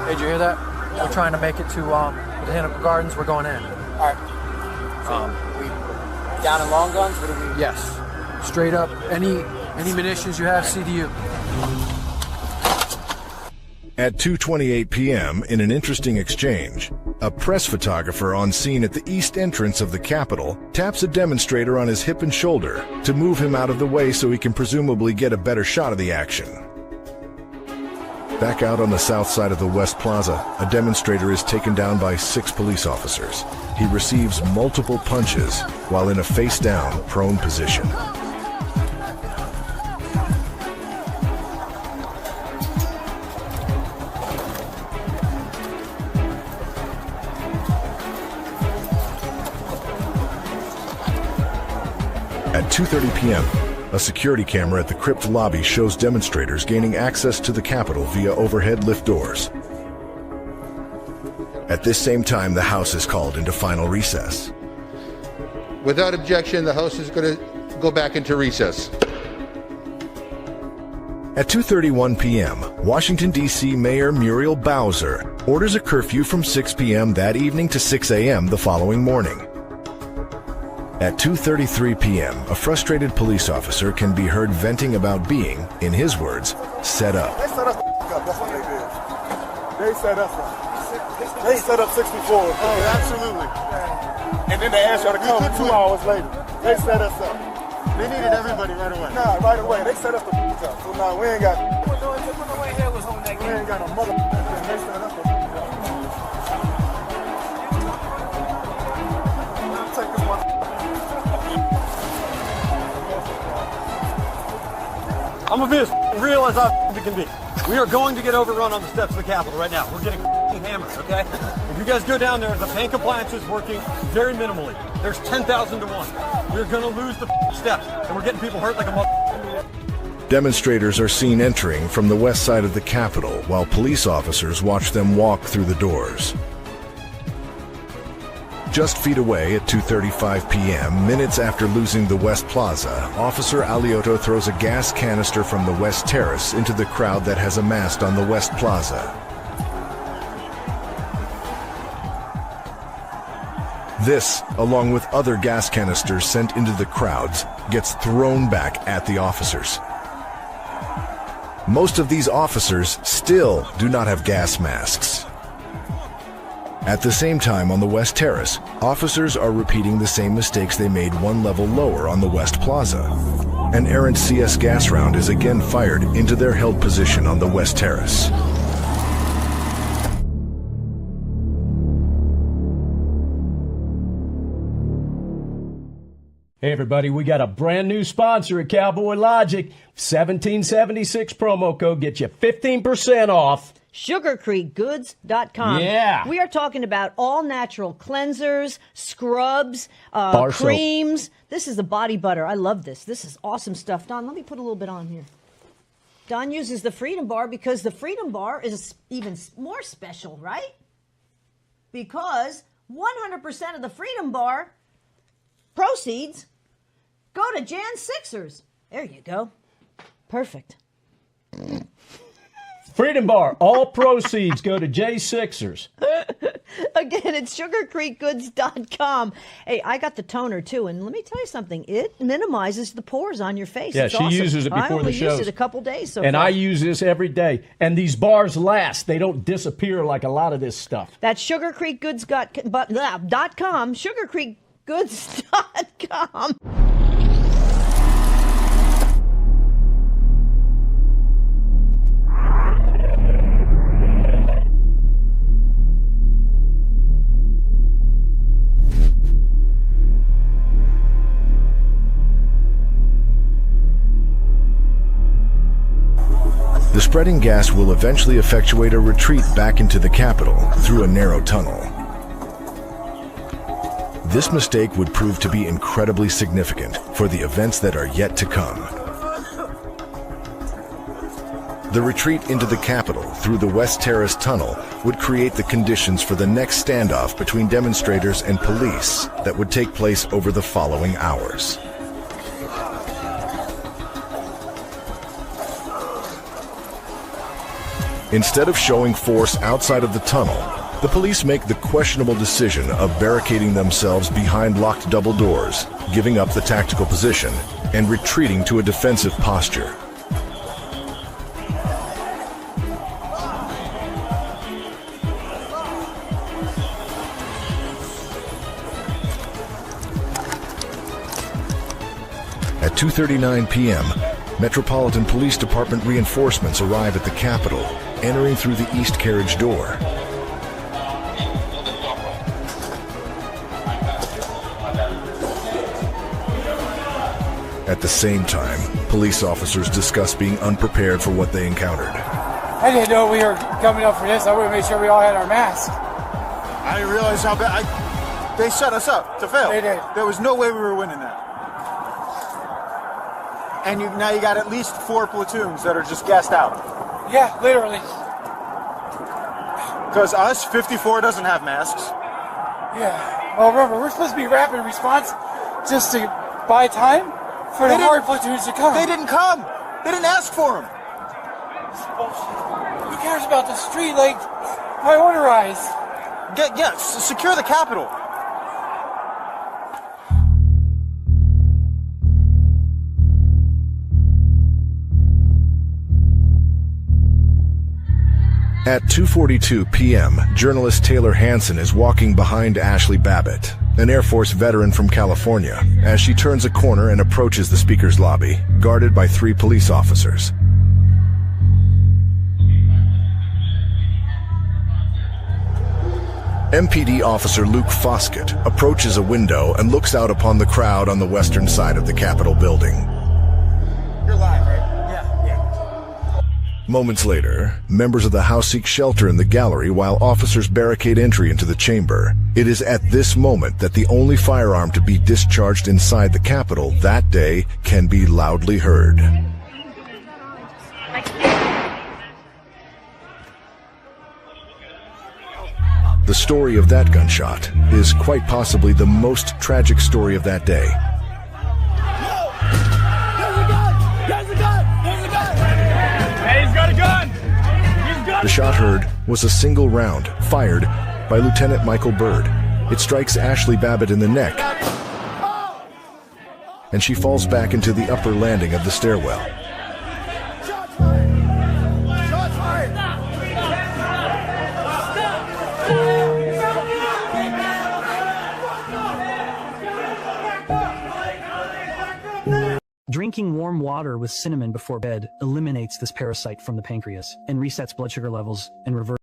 Hey, did you hear that? We're trying to make it to Botanical Gardens. We're going in. All right. We down in long guns? What do we? Yes. Straight up. Any munitions you have, see to you. At 2:28 p.m., in an interesting exchange, a press photographer on scene at the east entrance of the Capitol taps a demonstrator on his hip and shoulder to move him out of the way so he can presumably get a better shot of the action. Back out on the south side of the West Plaza, a demonstrator is taken down by 6 police officers. He receives multiple punches while in a face-down, prone position. At 2:30 p.m., a security camera at the crypt lobby shows demonstrators gaining access to the Capitol via overhead lift doors. At this same time, the House is called into final recess. Without objection, the House is going to go back into recess. At 2:31 p.m., Washington, D.C. Mayor Muriel Bowser orders a curfew from 6 p.m. that evening to 6 a.m. the following morning. At 2:33 p.m., a frustrated police officer can be heard venting about being, in his words, set up. They set us up. That's what they did. They set us up. They set up 64. Oh, absolutely. And then they asked y'all to come 2 hours later. They set us up. They needed everybody right away. Nah, right away. They set us the up. So now we ain't got. We ain't got a mother. They set us up. Take this one. I'm gonna be as real as I can be. We are going to get overrun on the steps of the Capitol right now. We're getting hammered, okay? If you guys go down there, the paint compliance is working very minimally. There's 10,000 to 1. We're gonna lose the steps, and we're getting people hurt like a mother. Demonstrators are seen entering from the west side of the Capitol, while police officers watch them walk through the doors. Just feet away at 2:35 p.m., minutes after losing the West Plaza, Officer Aliotto throws a gas canister from the West Terrace into the crowd that has amassed on the West Plaza. This, along with other gas canisters sent into the crowds, gets thrown back at the officers. Most of these officers still do not have gas masks. At the same time on the West Terrace, officers are repeating the same mistakes they made one level lower on the West Plaza. An errant CS gas round is again fired into their held position on the West Terrace. Hey everybody, we got a brand new sponsor at Cowboy Logic. 1776 promo code gets you 15% off. SugarCreekGoods.com. Yeah. We are talking about all natural cleansers, scrubs, Bar soap. creams. This is the body butter. I love this. This is awesome stuff. Don, let me put a little bit on here. Don uses the Freedom Bar because the Freedom Bar is even more special, right? Because 100% of the Freedom Bar proceeds go to Jan Sixers. There you go. Perfect. Freedom Bar, all proceeds go to J Sixers. Again, it's SugarCreekGoods.com. Hey, I got the toner too, and let me tell you something. It minimizes the pores on your face. Yeah, it's she awesome. uses it before the show. I only used it a couple days so and far. I use this every day. And these bars last. They don't disappear like a lot of this stuff. That's SugarCreekGoods.com. SugarCreekGoods.com. The spreading gas will eventually effectuate a retreat back into the Capitol through a narrow tunnel. This mistake would prove to be incredibly significant for the events that are yet to come. The retreat into the Capitol through the West Terrace tunnel would create the conditions for the next standoff between demonstrators and police that would take place over the following hours. Instead of showing force outside of the tunnel, the police make the questionable decision of barricading themselves behind locked double doors, giving up the tactical position, and retreating to a defensive posture. At 2:39 p.m., Metropolitan Police Department reinforcements arrive at the Capitol, entering through the east carriage door. At the same time, police officers discuss being unprepared for what they encountered. I didn't know we were coming up for this. I would have made sure we all had our masks. I didn't realize how bad. They set us up to fail. They did. There was no way we were winning that. And now you got at least 4 platoons that are just gassed out. Yeah, literally. Because us, 54, doesn't have masks. Yeah. Well, remember, we're supposed to be rapid response just to buy time for the hard platoons to come. They didn't come. They didn't ask for them. Who cares about the street? Like, prioritize. Secure the Capitol. At 2:42 p.m., journalist Taylor Hansen is walking behind Ashley Babbitt, an Air Force veteran from California, as she turns a corner and approaches the speaker's lobby, guarded by 3 police officers. MPD officer Luke Foskett approaches a window and looks out upon the crowd on the western side of the Capitol building. You're live, right? Yeah. Moments later, members of the House seek shelter in the gallery while officers barricade entry into the chamber. It is at this moment that the only firearm to be discharged inside the Capitol that day can be loudly heard. The story of that gunshot is quite possibly the most tragic story of that day. The shot heard was a single round fired by Lieutenant Michael Byrd. It strikes Ashley Babbitt in the neck, and she falls back into the upper landing of the stairwell. Drinking warm water with cinnamon before bed eliminates this parasite from the pancreas and resets blood sugar levels and reverses.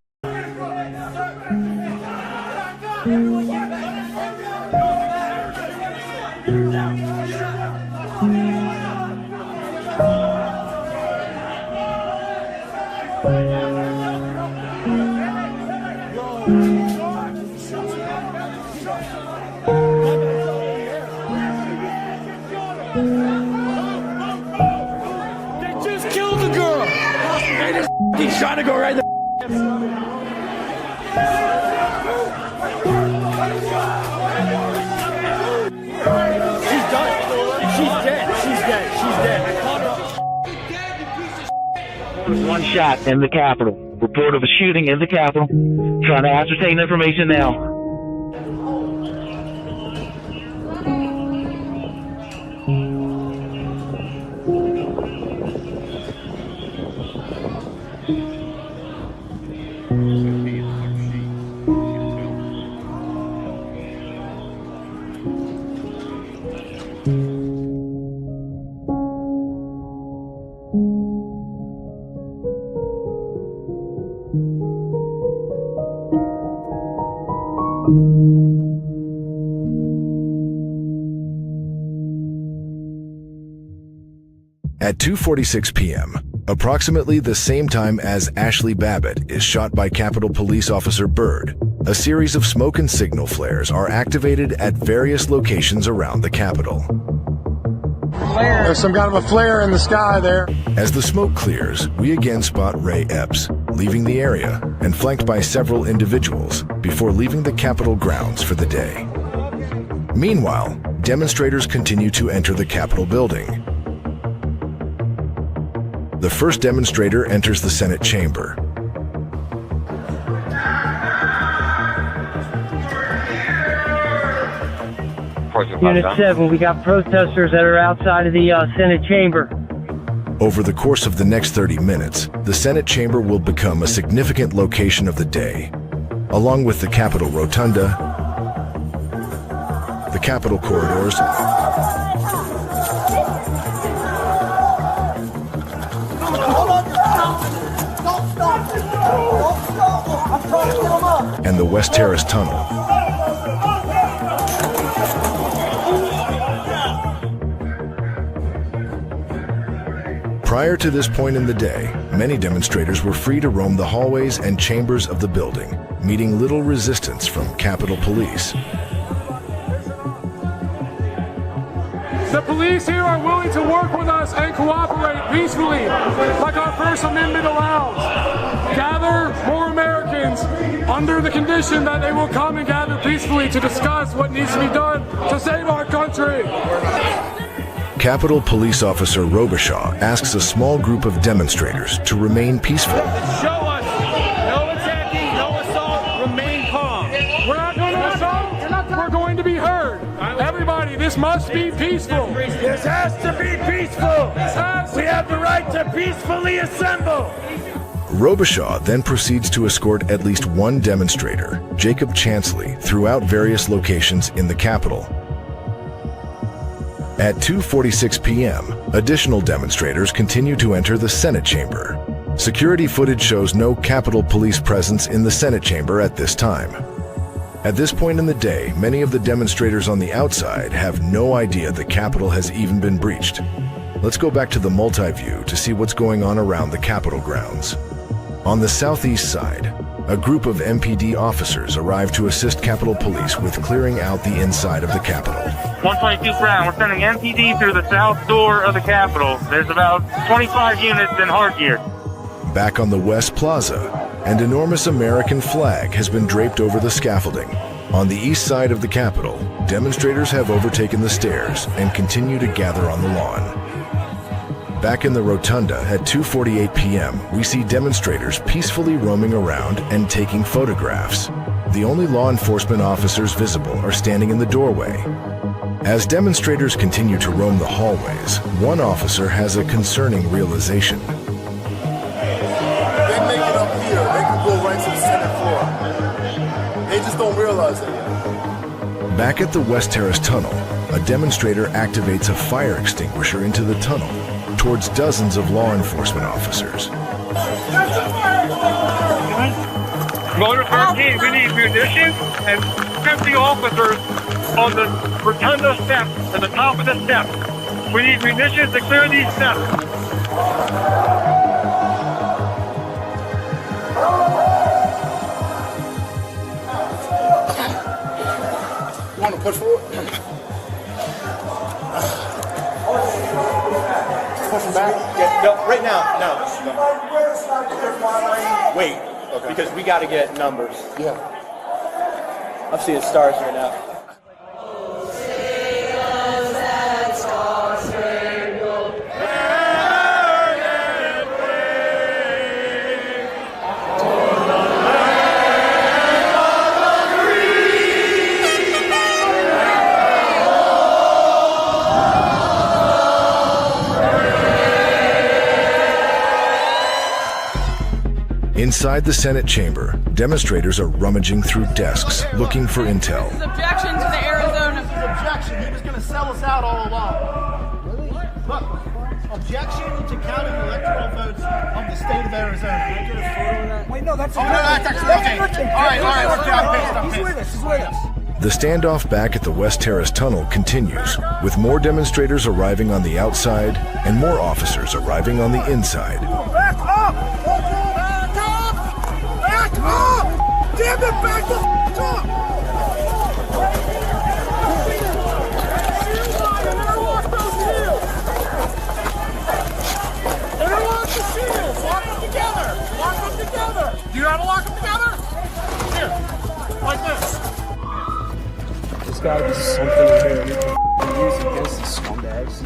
He's trying to go right in the She's done. She's dead. She's dead. She's dead. I caught her. One shot in the Capitol. Report of a shooting in the Capitol. Trying to ascertain information now. At 2:46 p.m., approximately the same time as Ashley Babbitt is shot by Capitol Police Officer Byrd, a series of smoke and signal flares are activated at various locations around the Capitol. There's some kind of a flare in the sky there. As the smoke clears, we again spot Ray Epps leaving the area and flanked by several individuals before leaving the Capitol grounds for the day. Meanwhile, demonstrators continue to enter the Capitol building. The first demonstrator enters the Senate chamber. Unit 7, we got protesters that are outside of the Senate chamber. Over the course of the next 30 minutes, the Senate chamber will become a significant location of the day, along with the Capitol Rotunda, the Capitol corridors, West Terrace Tunnel. Prior to this point in the day, many demonstrators were free to roam the hallways and chambers of the building, meeting little resistance from Capitol Police. The police here are willing to work with us and cooperate peacefully, like our First Amendment allows. Gather more Americans under the condition that they will come and gather peacefully to discuss what needs to be done to save our country. Capitol Police Officer Robichaud asks a small group of demonstrators to remain peaceful. Show us no attacking, no assault, remain calm. We're not going to assault. We're going to be heard. Everybody, this must be peaceful. This has to be peaceful. We have the right to peacefully assemble. Robichaud then proceeds to escort at least one demonstrator, Jacob Chansley, throughout various locations in the Capitol. At 2:46 p.m., additional demonstrators continue to enter the Senate chamber. Security footage shows no Capitol Police presence in the Senate chamber at this time. At this point in the day, many of the demonstrators on the outside have no idea the Capitol has even been breached. Let's go back to the multi-view to see what's going on around the Capitol grounds. On the southeast side, a group of MPD officers arrive to assist Capitol Police with clearing out the inside of the Capitol. 122 Crown, we're sending MPD through the south door of the Capitol. There's about 25 units in hard gear. Back on the West Plaza, an enormous American flag has been draped over the scaffolding. On the east side of the Capitol, demonstrators have overtaken the stairs and continue to gather on the lawn. Back in the rotunda at 2:48 p.m., we see demonstrators peacefully roaming around and taking photographs. The only law enforcement officers visible are standing in the doorway. As demonstrators continue to roam the hallways, one officer has a concerning realization. They make it up here. They can go right to the Senate floor. They just don't realize it yet. Back at the West Terrace Tunnel, a demonstrator activates a fire extinguisher into the tunnel towards dozens of law enforcement officers. Motor 13, we need munitions and 50 officers on the rotunda steps, at the top of the steps. We need munitions to clear these steps. You want to push forward? Push back? Yeah, no, right now, no. Wait, okay. Because we got to get numbers. Yeah. I'm seeing stars right now. Inside the Senate chamber, demonstrators are rummaging through desks looking for intel. This is objection to the Arizona. This is objection. He was going to sell us out all along. Really? Look, objection to counting electoral votes of the state of Arizona. Can I get a photo of that? Wait, no, that's actually okay. All right, we're He's with us. He's with us. The standoff back at the West Terrace Tunnel continues, with more demonstrators arriving on the outside and more officers arriving on the inside. Back up! Back up! Back up! Damn it, back the f*** up! Interlock those shields! Interlock the shields! Lock them together! Lock them together! Do you know how to lock them together? Here, like this. There's gotta be something in here we can use against the scumbags.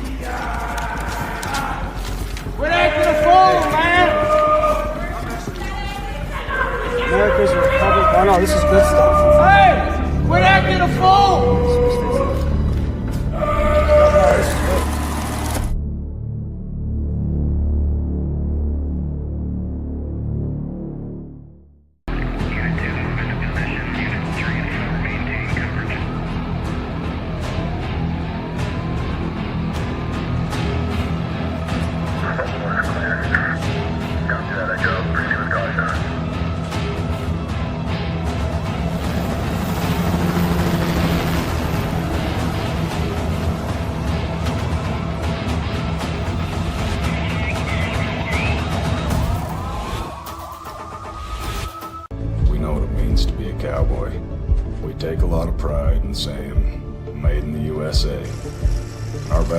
Quit acting a fool, man! America's a republic. Oh no, this is good stuff. Hey! Quit acting a fool!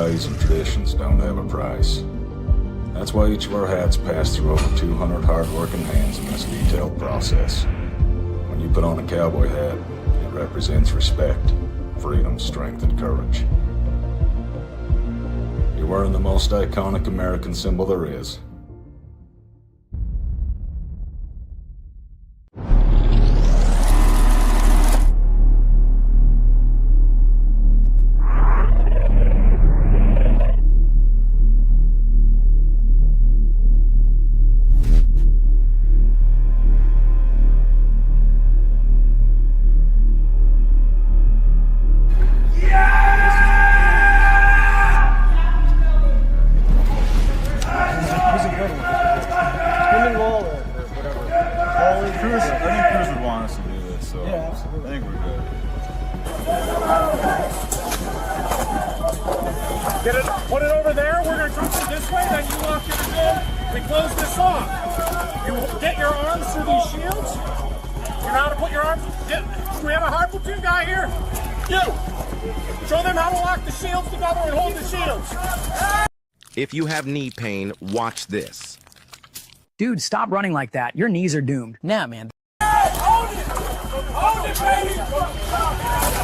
ways and traditions don't have a price. That's why each of our hats pass through over 200 hard-working hands in this detailed process. When you put on a cowboy hat, it represents respect, freedom, strength, and courage. You're wearing the most iconic American symbol there is. Put it over there. We're going to drop it this way. Then you walk to the door. We close this off. You get your arms through these shields. You know how to put your arms. Do we have a hard platoon guy here? You. Show them how to lock the shields together and hold the shields. If you have knee pain, watch this. Dude, stop running like that. Your knees are doomed. Nah, man. Hold it! Hold it, baby!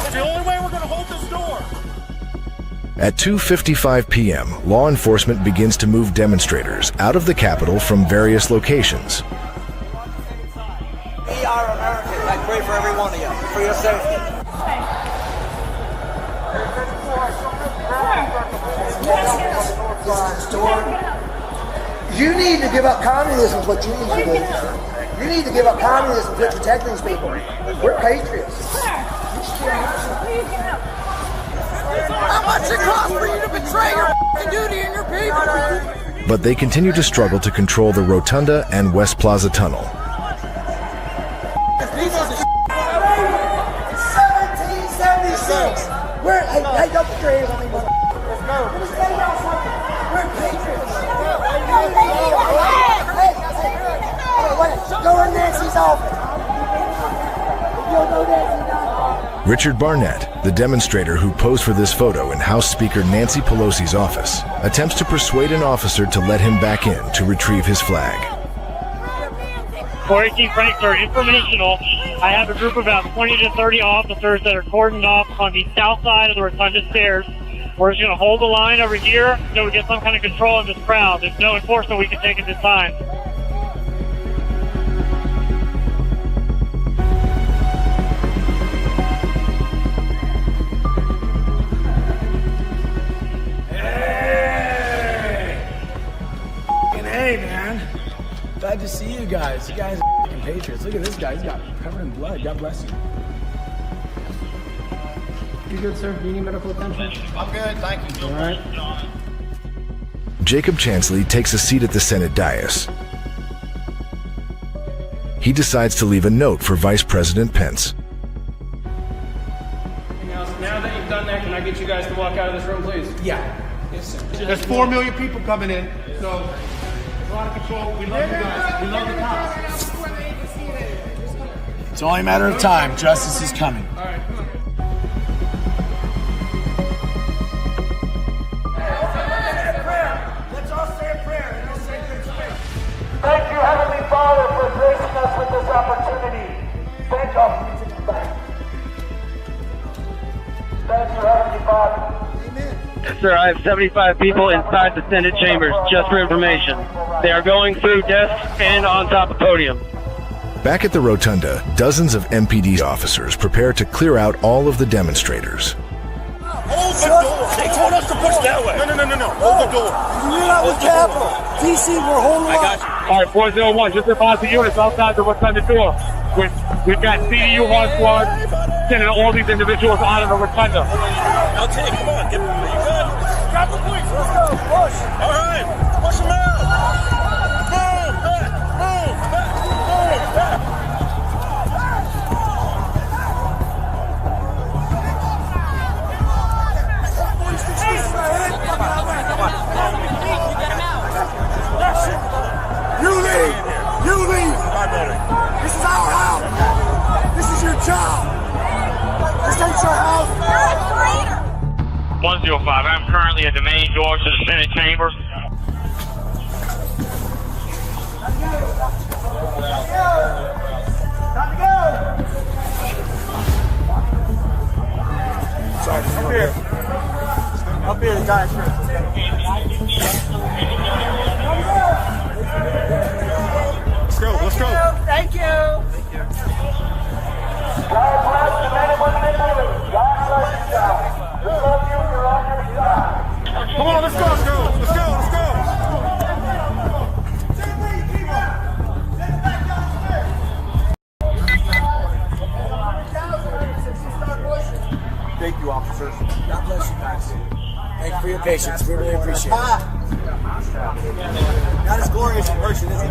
It's the only way we're going to hold this door. At 2:55 p.m., law enforcement begins to move demonstrators out of the Capitol from various locations. We are Americans. I pray for every one of you, for your safety. You need to give up communism is what you need to do. You need to give up communism to protect these people. We're patriots. How much it costs for you to betray your duty and your people? But they continue to struggle to control the Rotunda and West Plaza Tunnel. 1776. Hey, don't put your hands on me, mother. Let me tell y'all something. We're patriots. Hey, go in Nancy's office. You'll go Nancy's office. Richard Barnett, the demonstrator who posed for this photo in House Speaker Nancy Pelosi's office, attempts to persuade an officer to let him back in to retrieve his flag. 418 Frankfurt, informational. I have a group of about 20 to 30 officers that are cordoned off on the south side of the Rotunda stairs. We're just going to hold the line over here until we get some kind of control of this crowd. There's no enforcement we can take at this time. Hey, man. Glad to see you guys. You guys are f***ing patriots. Look at this guy. He's got covered in blood. God bless you. You good, sir? Do you need medical attention? I'm good, thank you. All right. Jacob Chansley takes a seat at the Senate dais. He decides to leave a note for Vice President Pence. Now that you've done that, can I get you guys to walk out of this room, please? Yeah. Yes, sir. There's 4 million people coming in, so a lot of control. We love you guys. We love the cops. It's only a matter of time. Justice is coming. All right, come on. Let's all say a prayer and let's say good prayer. Thank you, Heavenly Father, for gracing us with this opportunity. Thank you. Thank you, Heavenly Father. Yes, sir. I have 75 people inside the Senate chambers, just for information. They are going through desks and on top of podium. Back at the Rotunda, dozens of MPD officers prepare to clear out all of the demonstrators. Hold the door. They told us to push that way. No. Hold the door. We're not with Capitol. DC, we're holding I got you. All right, 401, just advise the units outside the Rotunda door. We've got CDU hard squad sending all these individuals out of the Rotunda. I'll take. Come on. Get, are you good? Grab the police. Let's go. Push. All right. Push them out. Move back. Move back. Move back. You leave. You leave. This is our house. This is your job. This ain't your house. 105, I going to the Senate chamber. Sorry, up here. Up here, the giant shirt. Let's go, let's go. Thank you. Come on, let's go, let's go, let's go, let's go. Thank you, officers. God bless you guys. Thank you for your patience. We really appreciate it. Not as glorious in person, is it?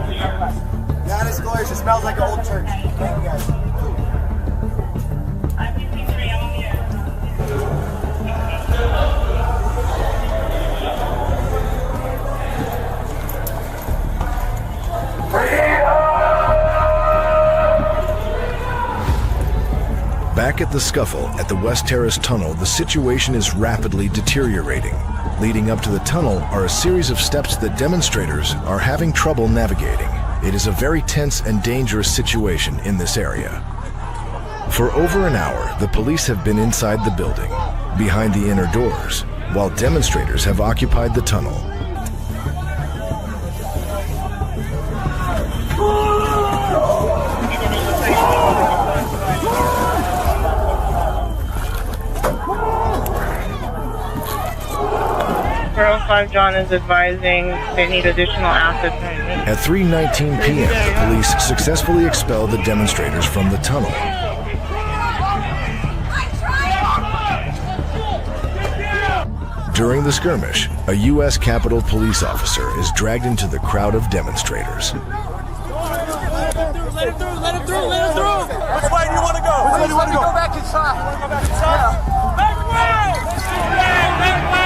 Not as glorious. It smells like an old church. Thank you guys. Back at the scuffle at the West Terrace Tunnel, the situation is rapidly deteriorating. Leading up to the tunnel are a series of steps that demonstrators are having trouble navigating. It is a very tense and dangerous situation in this area. For over an hour, the police have been inside the building, behind the inner doors, while demonstrators have occupied the tunnel. Girl 5 John is advising they need additional assets. At 3:19 p.m., the police successfully expel the demonstrators from the tunnel. During the skirmish, a U.S. Capitol police officer is dragged into the crowd of demonstrators. Let him through, let him through, let him through. Which way do you want to go? Which way do you want to go? Go back inside. You want to go back inside? Back way! Back way!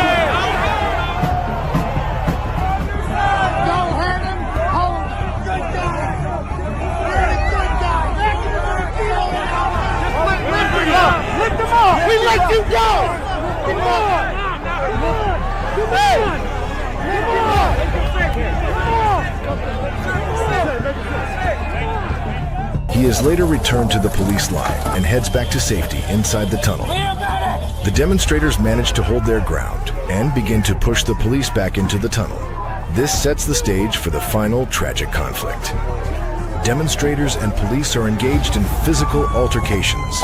Don't hurt him. Hold him. Good guy. You're a good guy. Lift him up. Lift him up. We let you go. Come on. Hey. He is later returned to the police line and heads back to safety inside the tunnel. The demonstrators manage to hold their ground and begin to push the police back into the tunnel. This sets the stage for the final tragic conflict. Demonstrators and police are engaged in physical altercations.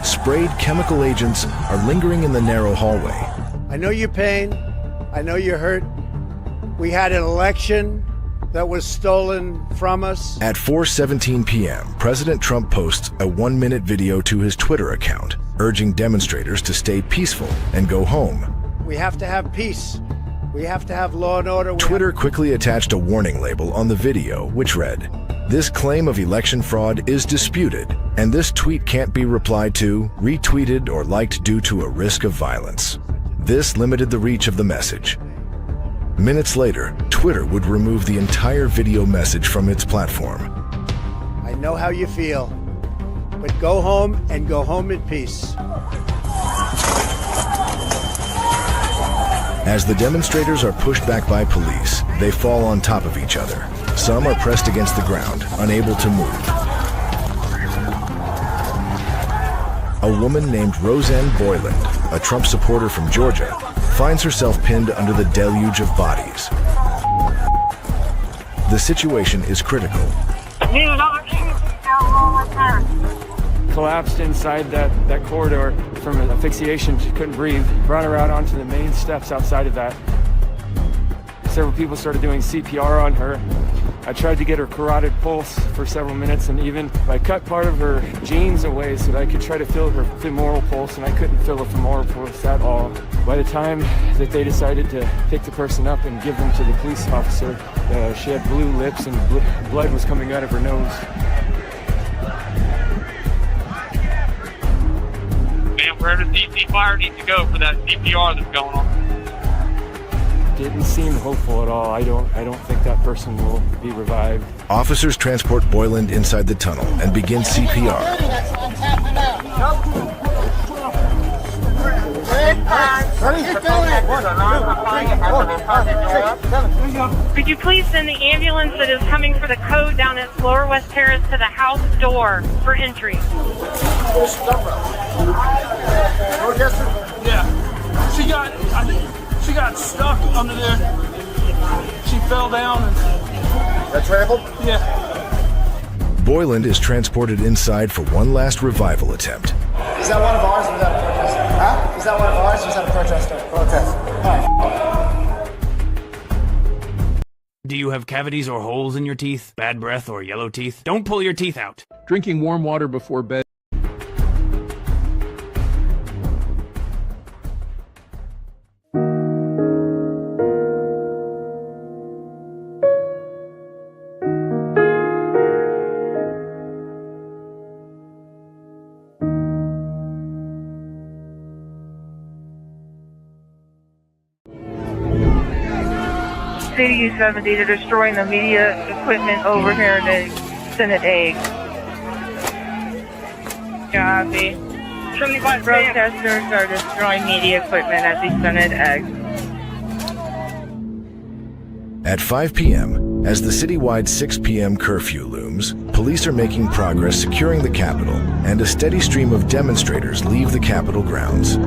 Sprayed chemical agents are lingering in the narrow hallway. I know your pain. I know you're hurt. We had an election that was stolen from us. At 4:17 p.m., President Trump posts a 1-minute video to his Twitter account, urging demonstrators to stay peaceful and go home. We have to have peace. We have to have law and order. Twitter quickly attached a warning label on the video, which read, "This claim of election fraud is disputed, and this tweet can't be replied to, retweeted, or liked due to a risk of violence." This limited the reach of the message. Minutes later, Twitter would remove the entire video message from its platform. I know how you feel, but go home and go home in peace. As the demonstrators are pushed back by police, they fall on top of each other. Some are pressed against the ground, unable to move. A woman named Roseanne Boyland, a Trump supporter from Georgia, finds herself pinned under the deluge of bodies. The situation is critical. Collapsed inside that corridor from asphyxiation. She couldn't breathe. Brought her out onto the main steps outside of that. Several people started doing CPR on her. I tried to get her carotid pulse for several minutes, and even I cut part of her jeans away so that I could try to feel her femoral pulse, and I couldn't feel a femoral pulse at all. By the time that they decided to pick the person up and give them to the police officer, she had blue lips and blood was coming out of her nose. Man, where does DC Fire need to go for that CPR that's going on? Didn't seem hopeful at all. I don't think that person will be revived. Officers transport Boyland inside the tunnel and begin CPR. Could you please send the ambulance that is coming for the code down at Lower West Terrace to the house door for entry? Yeah. I think she got stuck under there. She fell down and... That trampled? Yeah. Boyland is transported inside for one last revival attempt. Is that one of ours or is that a protest? Huh? Is that one of ours or is that a protester? Protest. All right. Do you have cavities or holes in your teeth, bad breath, or yellow teeth? Don't pull your teeth out. Drinking warm water before bed. City U70, they're destroying the media equipment over here in the Senate egg. Copy. Protesters are destroying media equipment at the Senate egg. At 5 p.m., as the citywide 6 p.m. curfew looms, police are making progress securing the Capitol, and a steady stream of demonstrators leave the Capitol grounds.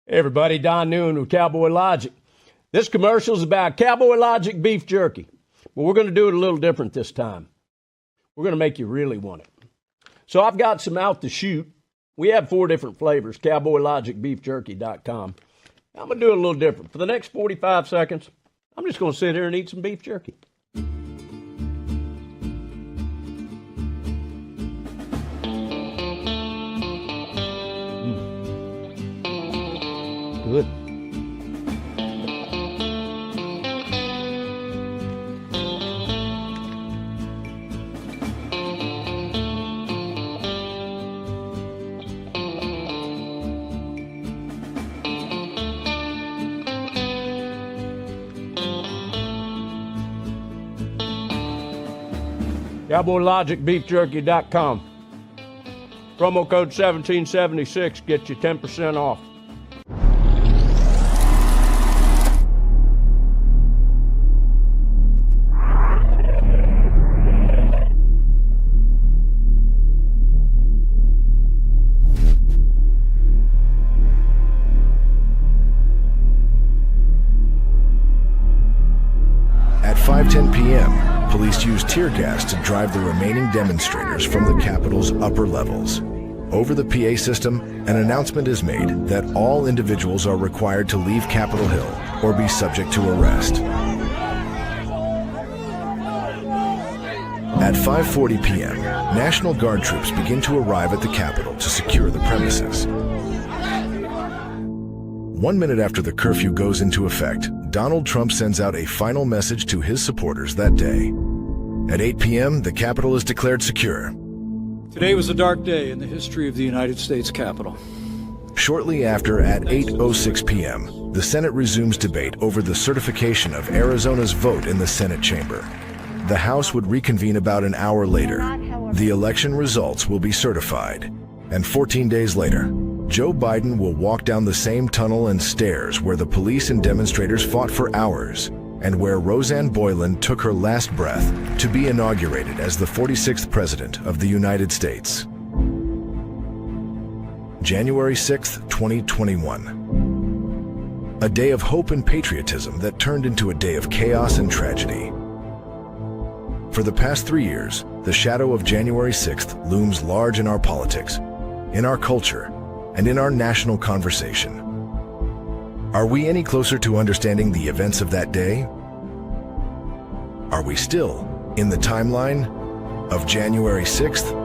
Hey everybody, Don Noon with Cowboy Logic. This commercial is about Cowboy Logic beef jerky, but we're going to do it a little different this time. We're going to make you really want it. So I've got some out to shoot. We have 4 different flavors, cowboylogicbeefjerky.com. I'm going to do it a little different. For the next 45 seconds, I'm just going to sit here and eat some beef jerky. Good. CowboyLogicBeefJerky.com. Promo code 1776 gets you 10% off. At 5:10 p.m., police used tear gas to drive the remaining demonstrators from the Capitol's upper levels. Over the PA system, an announcement is made that all individuals are required to leave Capitol Hill or be subject to arrest. At 5:40 p.m., National Guard troops begin to arrive at the Capitol to secure the premises. 1 minute after the curfew goes into effect, Donald Trump sends out a final message to his supporters that day. At 8 p.m., the Capitol is declared secure. Today was a dark day in the history of the United States Capitol. Shortly after, at 8:06 p.m., the Senate resumes debate over the certification of Arizona's vote in the Senate chamber. The House would reconvene about an hour later. The election results will be certified. And 14 days later, Joe Biden will walk down the same tunnel and stairs where the police and demonstrators fought for hours, and where Roseanne Boyland took her last breath to be inaugurated as the 46th President of the United States. January 6th, 2021. A day of hope and patriotism that turned into a day of chaos and tragedy. For the past 3 years, the shadow of January 6th looms large in our politics, in our culture, and in our national conversation. Are we any closer to understanding the events of that day? Are we still in the timeline of January 6th?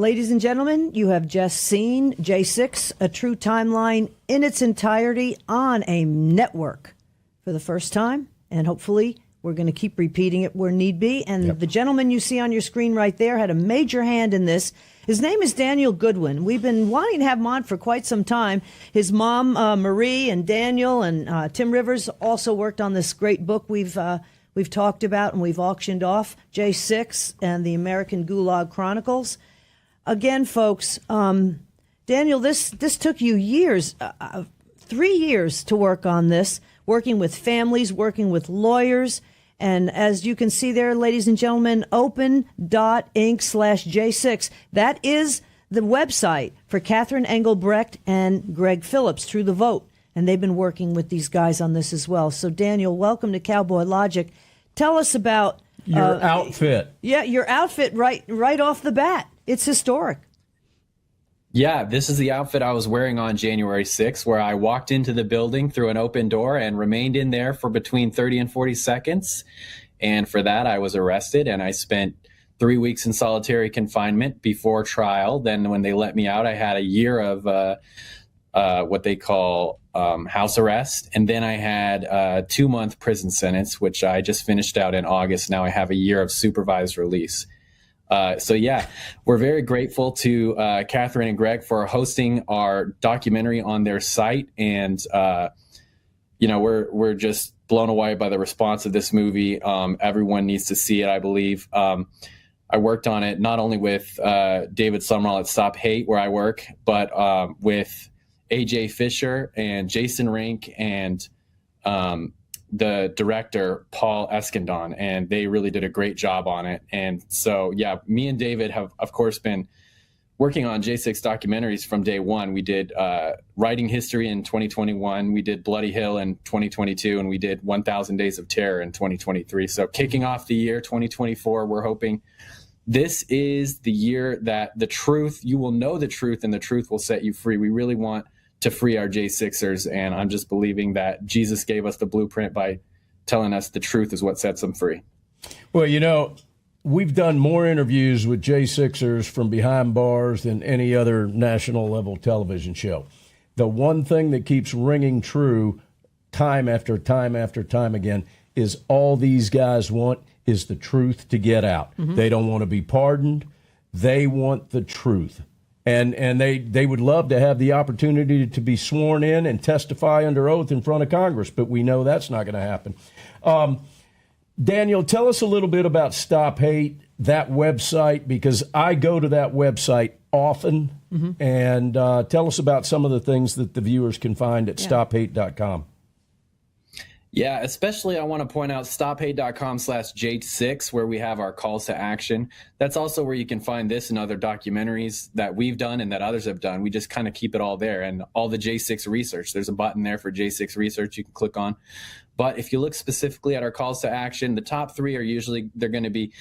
Ladies and gentlemen, you have just seen J6, a true timeline in its entirety on a network for the first time. And hopefully we're going to keep repeating it where need be. And the gentleman you see on your screen right there had a major hand in this. His name is Daniel Goodwin. We've been wanting to have him on for quite some time. His mom, Marie, and Daniel, and Tim Rivers also worked on this great book we've talked about and we've auctioned off, J6 and the American Gulag Chronicles. Again, folks, Daniel, this took you years, 3 years to work on this, working with families, working with lawyers. And as you can see there, ladies and gentlemen, open.inc/J6. That is the website for Catherine Engelbrecht and Greg Phillips, Through the Vote. And they've been working with these guys on this as well. So, Daniel, welcome to Cowboy Logic. Tell us about your outfit. Yeah, your outfit right off the bat. It's historic. Yeah, this is the outfit I was wearing on January 6th, where I walked into the building through an open door and remained in there for between 30 and 40 seconds. And for that, I was arrested and I spent 3 weeks in solitary confinement before trial. Then when they let me out, I had a year of what they call house arrest. And then I had a 2-month prison sentence, which I just finished out in August. Now I have a year of supervised release. So yeah, we're very grateful to Catherine and Greg for hosting our documentary on their site. And, we're just blown away by the response of this movie. Everyone needs to see it, I believe. I worked on it not only with David Summerall at Stop Hate, where I work, but with AJ Fisher and Jason Rink and the director, Paul Eskandon, and they really did a great job on it. And so, yeah, me and David have, of course, been working on J6 documentaries from day one. We did Writing History in 2021, we did Bloody Hill in 2022, and we did 1,000 Days of Terror in 2023. So kicking off the year 2024, we're hoping this is the year that you will know the truth, and the truth will set you free. We really want to free our J6ers, and I'm just believing that Jesus gave us the blueprint by telling us the truth is what sets them free. Well, we've done more interviews with J6ers from behind bars than any other national level television show. The one thing that keeps ringing true time after time after time again is all these guys want is the truth to get out. Mm-hmm. They don't want to be pardoned. They want the truth. And they would love to have the opportunity to be sworn in and testify under oath in front of Congress, but we know that's not going to happen. Daniel, tell us a little bit about Stop Hate, that website, because I go to that website often, and tell us about some of the things that the viewers can find at stophate.com. Yeah, especially I want to point out stophate.com/J6, where we have our calls to action. That's also where you can find this and other documentaries that we've done and that others have done. We just kind of keep it all there, and all the J6 research. There's a button there for J6 research you can click on. But if you look specifically at our calls to action, the top 3 are usually, they're going to be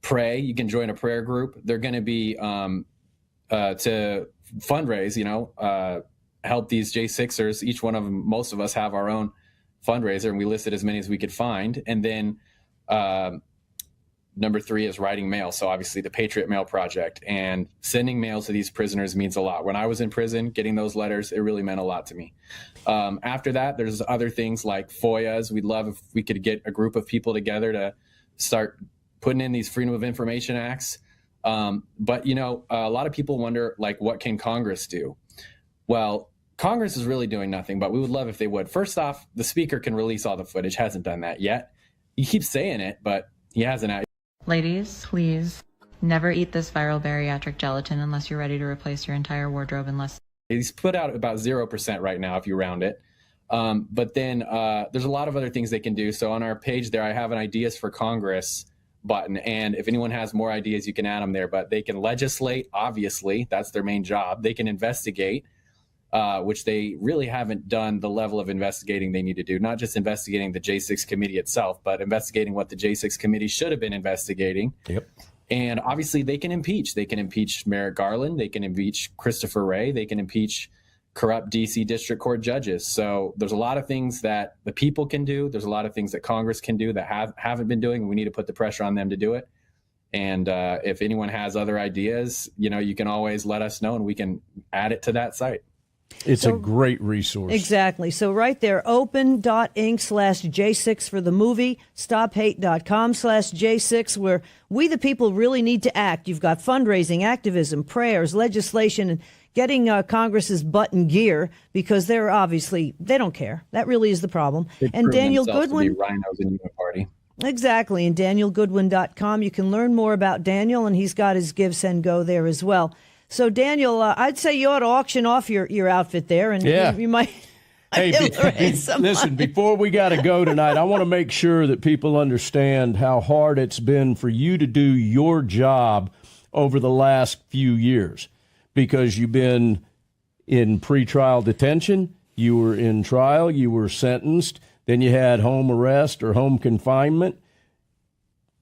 pray. You can join a prayer group. They're going to be to fundraise, help these J6ers. Each one of them, most of us have our own fundraiser, and we listed as many as we could find. And then number 3 is writing mail. So obviously the Patriot Mail Project, and sending mail to these prisoners means a lot. When I was in prison, getting those letters, it really meant a lot to me. After that, there's other things like FOIAs. We'd love if we could get a group of people together to start putting in these Freedom of Information Acts. But, a lot of people wonder, what can Congress do? Well, Congress is really doing nothing, but we would love if they would. First off, the speaker can release all the footage. Hasn't done that yet. He keeps saying it, but he hasn't. Ladies, please never eat this viral bariatric gelatin unless you're ready to replace your entire wardrobe in less. He's put out about 0% right now if you round it. But then there's a lot of other things they can do. So on our page there, I have an Ideas for Congress button. And if anyone has more ideas, you can add them there. But they can legislate, obviously. That's their main job. They can investigate. Which they really haven't done the level of investigating they need to do, not just investigating the J6 committee itself, but investigating what the J6 committee should have been investigating. Yep. And obviously they can impeach. They can impeach Merrick Garland. They can impeach Christopher Wray. They can impeach corrupt D.C. district court judges. So there's a lot of things that the people can do. There's a lot of things that Congress can do that haven't been doing. And we need to put the pressure on them to do it. And if anyone has other ideas, you can always let us know and we can add it to that site. It's a great resource. Exactly. So right there, open.inc/J6 for the movie, stophate.com/J6, where we the people really need to act. You've got fundraising, activism, prayers, legislation, and getting Congress's butt in gear, because they don't care. That really is the problem. And Daniel Goodwin. To be rhinos in your party. Exactly. And DanielGoodwin.com. You can learn more about Daniel, and he's got his Give, Send, Go there as well. So, Daniel, I'd say you ought to auction off your outfit there, and you might raise some listen, money. Before we got to go tonight, I want to make sure that people understand how hard it's been for you to do your job over the last few years, because you've been in pretrial detention, you were in trial, you were sentenced, then you had home arrest or home confinement.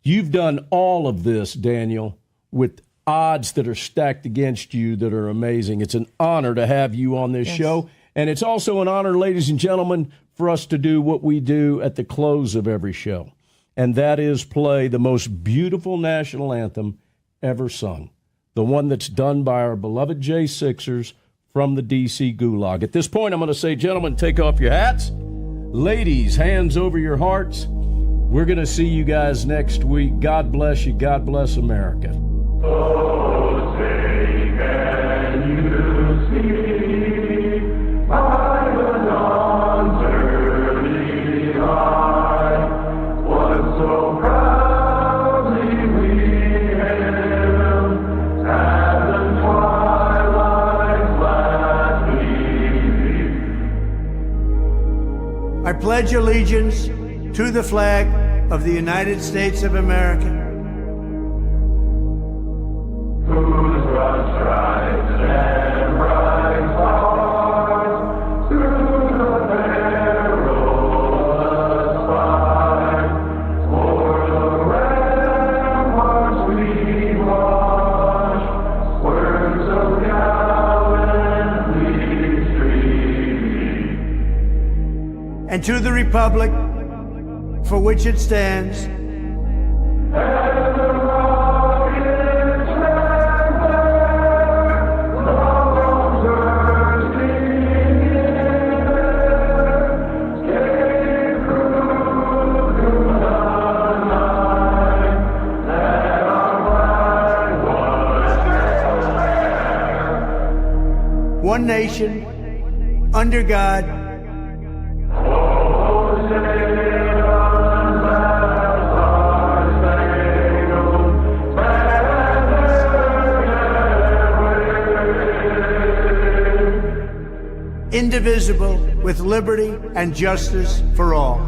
You've done all of this, Daniel, with odds that are stacked against you that are amazing. It's an honor to have you on this show. And it's also an honor, ladies and gentlemen, for us to do what we do at the close of every show. And that is play the most beautiful national anthem ever sung. The one that's done by our beloved J6ers from the D.C. Gulag. At this point, I'm going to say, gentlemen, take off your hats. Ladies, hands over your hearts. We're going to see you guys next week. God bless you. God bless America. Oh, say can you see by the dawn's early light what so proudly we hailed at the twilight's last gleaming? I pledge allegiance to the flag of the United States of America, whose broad stripes and bright stars through the perilous fight, o'er the ramparts we watch, words so gallantly streaming. and to the republic for which it stands, one nation, under God, indivisible, with liberty and justice for all.